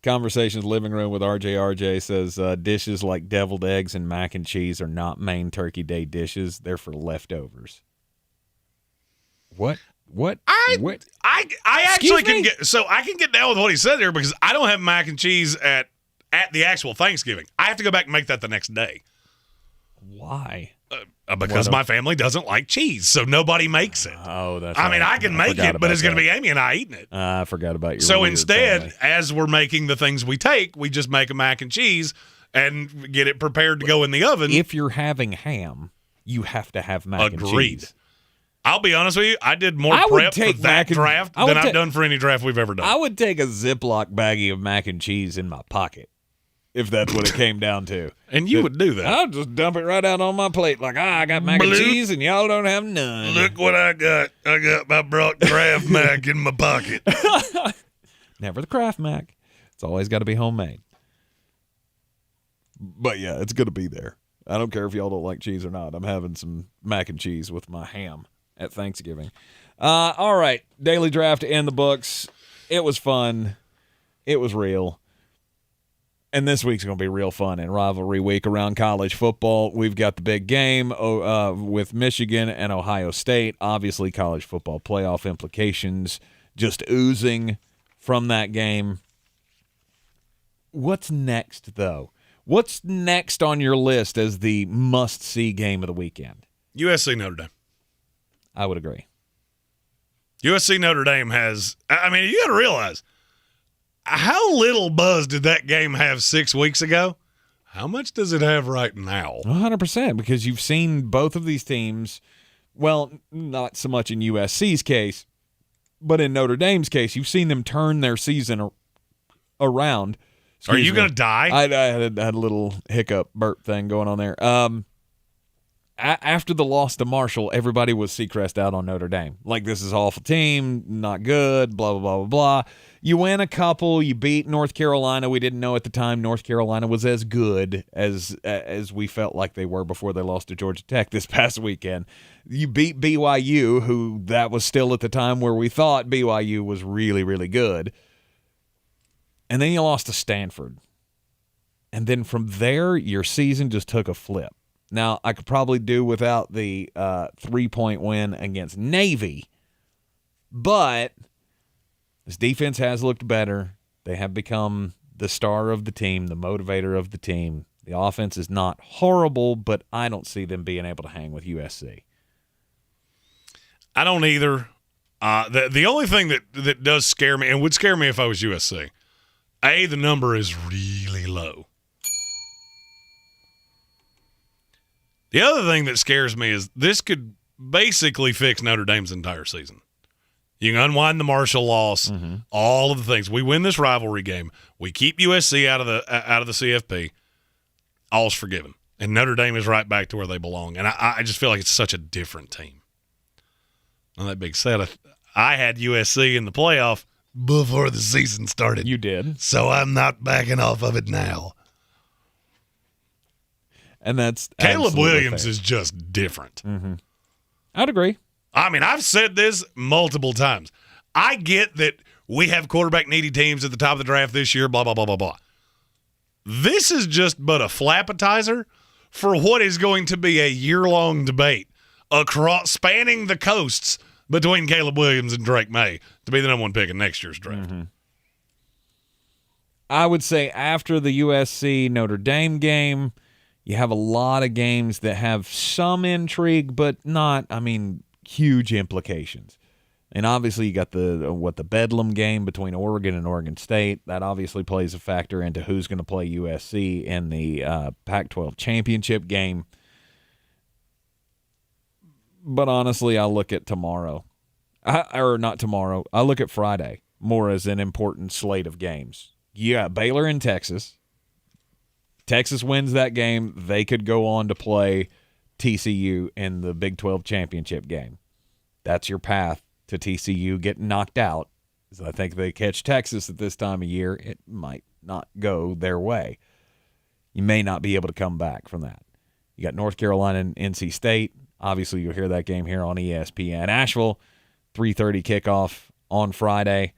Conversations Living Room with RJ says dishes like deviled eggs and mac and cheese are not main Turkey Day dishes. They're for leftovers. What? I actually can get down with what he said there because I don't have mac and cheese at the actual Thanksgiving. I have to go back and make that the next day. Why? Because my family doesn't like cheese, so nobody makes it. Oh, that's. I mean, I can make it, but it's going to be Amy and I eating it. I forgot about your. So instead, as we're making the things we take, we just make a mac and cheese and get it prepared to go in the oven. If you're having ham, you have to have mac and cheese. I'll be honest with you. I did more prep for that draft than I've done for any draft we've ever done. I would take a Ziploc baggie of mac and cheese in my pocket. If that's what it came down to. And you would do that. I'll just dump it right out on my plate like, I got mac and cheese and y'all don't have none. Look what I got. I brought Kraft Mac in my pocket. Never the Kraft Mac. It's always got to be homemade. But yeah, it's going to be there. I don't care if y'all don't like cheese or not. I'm having some mac and cheese with my ham at Thanksgiving. All right. Daily draft in the books. It was fun. It was real. And this week's going to be real fun in rivalry week around college football. We've got the big game with Michigan and Ohio State. Obviously, college football playoff implications just oozing from that game. What's next, though? What's next on your list as the must-see game of the weekend? USC Notre Dame. I would agree. USC Notre Dame has – I mean, you got to realize – how little buzz did that game have 6 weeks ago? How much does it have right now? 100%, because you've seen both of these teams, well, not so much in USC's case, but in Notre Dame's case, you've seen them turn their season around. Are you going to die? I had a little hiccup burp thing going on there. After the loss to Marshall, everybody was Seacrest out on Notre Dame. Like, this is an awful team, not good, blah, blah, blah, blah, blah. You win a couple. You beat North Carolina. We didn't know at the time North Carolina was as good as we felt like they were before they lost to Georgia Tech this past weekend. You beat BYU, who that was still at the time where we thought BYU was really, really good. And then you lost to Stanford. And then from there, your season just took a flip. Now, I could probably do without the 3-point win against Navy, but this defense has looked better. They have become the star of the team, the motivator of the team. The offense is not horrible, but I don't see them being able to hang with USC. I don't either. The only thing that does scare me, and would scare me if I was USC, the number is really low. The other thing that scares me is this could basically fix Notre Dame's entire season. You can unwind the Marshall loss, all of the things. We win this rivalry game. We keep USC out of the CFP. All's forgiven. And Notre Dame is right back to where they belong. And I just feel like it's such a different team. And that being said, I had USC in the playoff before the season started. You did. So I'm not backing off of it now. And that's Caleb Williams fair. is just different. I'd agree. I mean, I've said this multiple times. I get that we have quarterback-needy teams at the top of the draft this year, blah, blah, blah, blah, blah. This is just but a flappetizer for what is going to be a year-long debate spanning the coasts between Caleb Williams and Drake May to be the number one pick in next year's draft. I would say after the USC Notre Dame game, you have a lot of games that have some intrigue, but not, huge implications. And obviously you got the Bedlam game between Oregon and Oregon State. That obviously plays a factor into who's going to play USC in the Pac-12 championship game. But honestly, I look at tomorrow. Not tomorrow. I look at Friday more as an important slate of games. You got Baylor and Texas. Texas wins that game, they could go on to play TCU in the Big 12 championship game. That's your path to TCU getting knocked out. So I think they catch Texas at this time of year, it might not go their way. You may not be able to come back from that. You got North Carolina and NC State. Obviously, you'll hear that game here on ESPN. Asheville, 3:30 kickoff on Friday,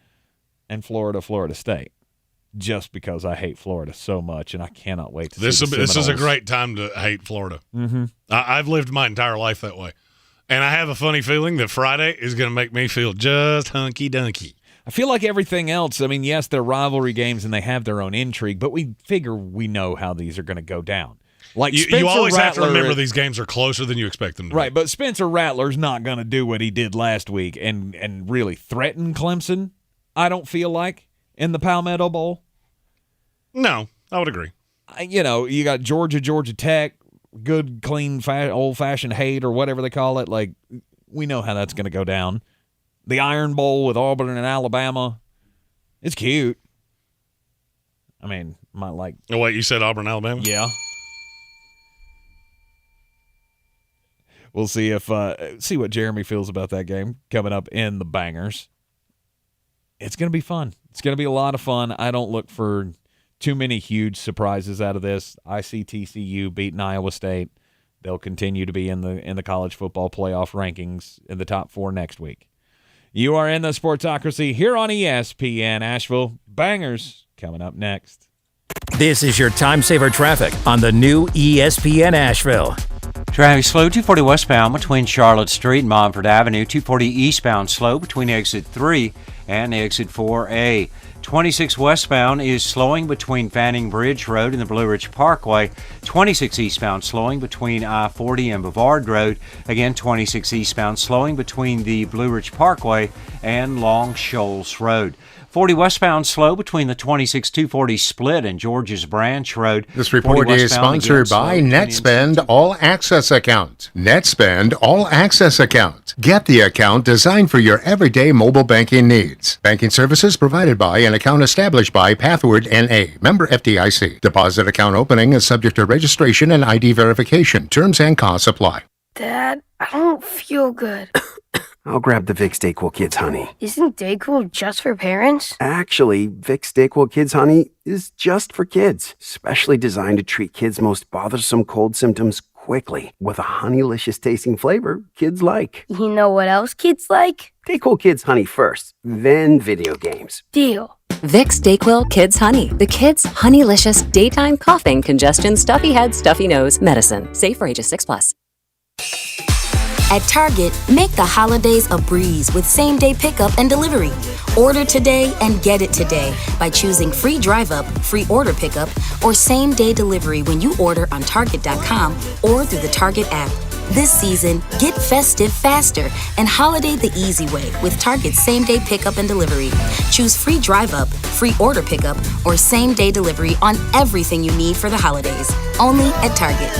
and Florida State. Just because I hate Florida so much, and I cannot wait to see the Seminoles. This is a great time to hate Florida. I've lived my entire life that way. And I have a funny feeling that Friday is going to make me feel just hunky-dunky. I feel like everything else, yes, they're rivalry games and they have their own intrigue, but we figure we know how these are going to go down. Like you always have to remember these games are closer than you expect them to be. Right, but Spencer Rattler's not going to do what he did last week and really threaten Clemson, I don't feel like, in the Palmetto Bowl. No, I would agree. You got Georgia Tech, good, clean, old-fashioned hate or whatever they call it. Like, we know how that's going to go down. The Iron Bowl with Auburn and Alabama, it's cute. Might like. Oh, wait, you said Auburn, Alabama? Yeah. We'll see see what Jeremy feels about that game coming up in the Bangers. It's going to be fun. It's going to be a lot of fun. I don't look for too many huge surprises out of this. I see TCU beating Iowa State. They'll continue to be in the college football playoff rankings in the top 4 next week. You are in the Sportsocracy here on ESPN Asheville. Bangers coming up next. This is your time saver traffic on the new ESPN Asheville. Traffic slow, 240 westbound between Charlotte Street and Montford Avenue. 240 eastbound slow between exit 3 and exit 4A. 26 westbound is slowing between Fanning Bridge Road and the Blue Ridge Parkway. 26 eastbound slowing between I-40 and Bavard Road. Again, 26 eastbound slowing between the Blue Ridge Parkway and Long Shoals Road. 40 westbound slow between the 26-240 split and George's Branch Road. This report is sponsored by NetSpend All Access Account. NetSpend All Access Account. Get the account designed for your everyday mobile banking needs. Banking services provided by an account established by Pathward NA. Member FDIC. Deposit account opening is subject to registration and ID verification. Terms and costs apply. Dad, I don't feel good. I'll grab the Vicks DayQuil Kids Honey. Isn't DayQuil just for parents? Actually, Vicks DayQuil Kids Honey is just for kids, specially designed to treat kids' most bothersome cold symptoms quickly with a honeylicious tasting flavor kids like. You know what else kids like? DayQuil Kids Honey first, then video games. Deal. Vicks DayQuil Kids Honey. The kids' honeylicious daytime coughing, congestion, stuffy head, stuffy nose medicine. Safe for ages 6+. At Target, make the holidays a breeze with same-day pickup and delivery. Order today and get it today by choosing free drive-up, free order pickup, or same-day delivery when you order on Target.com or through the Target app. This season, get festive faster and holiday the easy way with Target's same-day pickup and delivery. Choose free drive-up, free order pickup, or same-day delivery on everything you need for the holidays. Only at Target.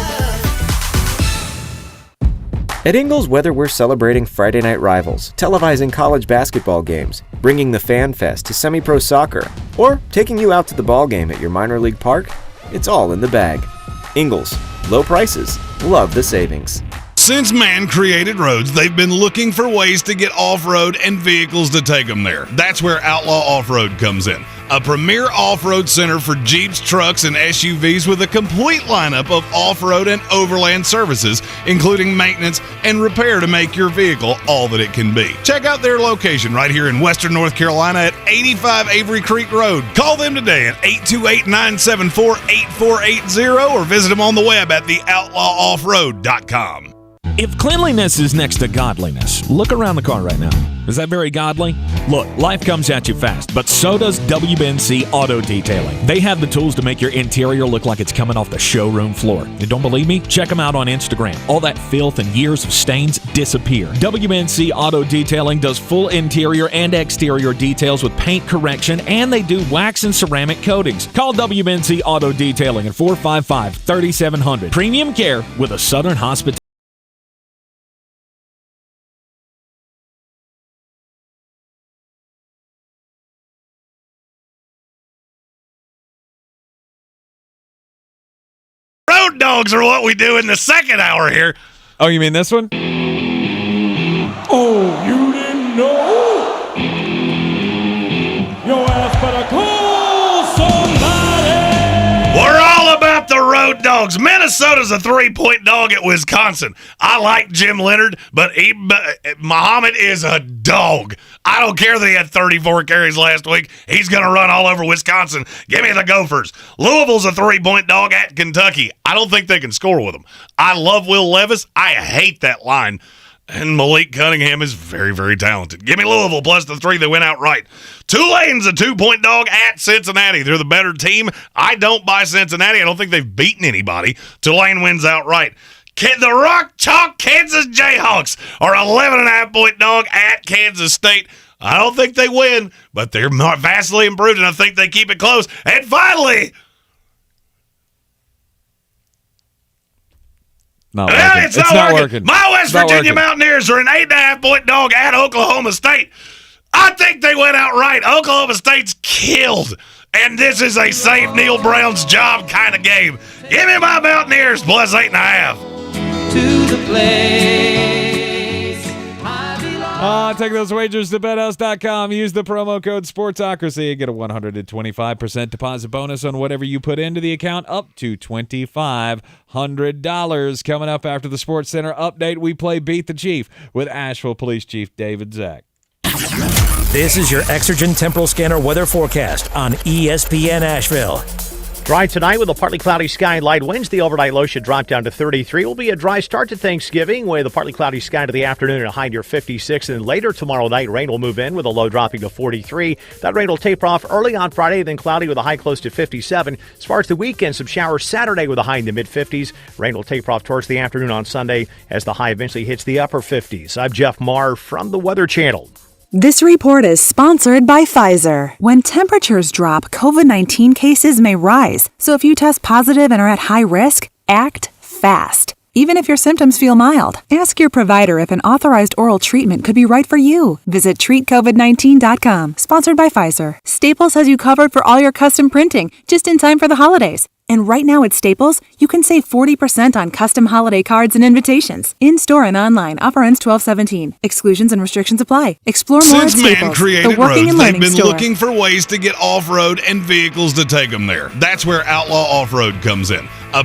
At Ingles, whether we're celebrating Friday night rivals, televising college basketball games, bringing the Fan Fest to semi-pro soccer, or taking you out to the ball game at your minor league park, it's all in the bag. Ingles, low prices, love the savings. Since man created roads, they've been looking for ways to get off-road and vehicles to take them there. That's where Outlaw Off-Road comes in. A premier off-road center for Jeeps, trucks, and SUVs with a complete lineup of off-road and overland services, including maintenance and repair to make your vehicle all that it can be. Check out their location right here in Western North Carolina at 85 Avery Creek Road. Call them today at 828-974-8480 or visit them on the web at theoutlawoffroad.com. If cleanliness is next to godliness, look around the car right now. Is that very godly? Look, life comes at you fast, but so does WBNC Auto Detailing. They have the tools to make your interior look like it's coming off the showroom floor. You don't believe me? Check them out on Instagram. All that filth and years of stains disappear. WBNC Auto Detailing does full interior and exterior details with paint correction, and they do wax and ceramic coatings. Call WBNC Auto Detailing at 455-3700. Premium care with a Southern hospitality. Road dogs are what we do in the second hour here. Oh, you mean this one? Oh, you didn't know? Your ass better call somebody. We're all about the road dogs. Minnesota's a 3-point dog at Wisconsin. I like Jim Leonard, but Muhammad is a dog. I don't care that he had 34 carries last week. He's going to run all over Wisconsin. Give me the Gophers. Louisville's a 3-point dog at Kentucky. I don't think they can score with them. I love Will Levis. I hate that line. And Malik Cunningham is very, very talented. Give me Louisville plus the 3. They went outright. Tulane's a 2-point dog at Cincinnati. They're the better team. I don't buy Cincinnati. I don't think they've beaten anybody. Tulane wins outright. The Rock Chalk Kansas Jayhawks are 11.5-point dog at Kansas State. I don't think they win, but they're vastly improved, and I think they keep it close. And finally, it's not working. My West Virginia Mountaineers are an 8.5-point dog at Oklahoma State. I think they went outright. Oklahoma State's killed, and this is a save Neil Brown's job kind of game. Give me my Mountaineers plus 8.5. To the place. Take those wagers to bethouse.com. Use the promo code Sportsocracy. Get a 125% deposit bonus on whatever you put into the account, up to $2,500. Coming up after the Sports Center update, we play Beat the Chief with Asheville Police Chief Zack. This is your Exergen Temporal Scanner weather forecast on ESPN Asheville. Dry tonight with a partly cloudy sky and light winds. The overnight low should drop down to 33. It will be a dry start to Thanksgiving with a partly cloudy sky to the afternoon and a high near 56. And later tomorrow night, rain will move in with a low dropping to 43. That rain will taper off early on Friday, then cloudy with a high close to 57. As far as the weekend, some showers Saturday with a high in the mid-50s. Rain will taper off towards the afternoon on Sunday as the high eventually hits the upper 50s. I'm Jeff Marr from the Weather Channel. This report is sponsored by Pfizer. When temperatures drop, COVID-19 cases may rise. So if you test positive and are at high risk, act fast. Even if your symptoms feel mild, ask your provider if an authorized oral treatment could be right for you. Visit treatcovid19.com. Sponsored by Pfizer. Staples has you covered for all your custom printing, just in time for the holidays. And right now at Staples, you can save 40% on custom holiday cards and invitations. In-store and online. Offer ends 12/17. Exclusions and restrictions apply. Explore more at Since man Staples, created the working roads, and they've learning been store. looking for ways to get off-road and vehicles to take them there. That's where Outlaw Off-Road comes in. A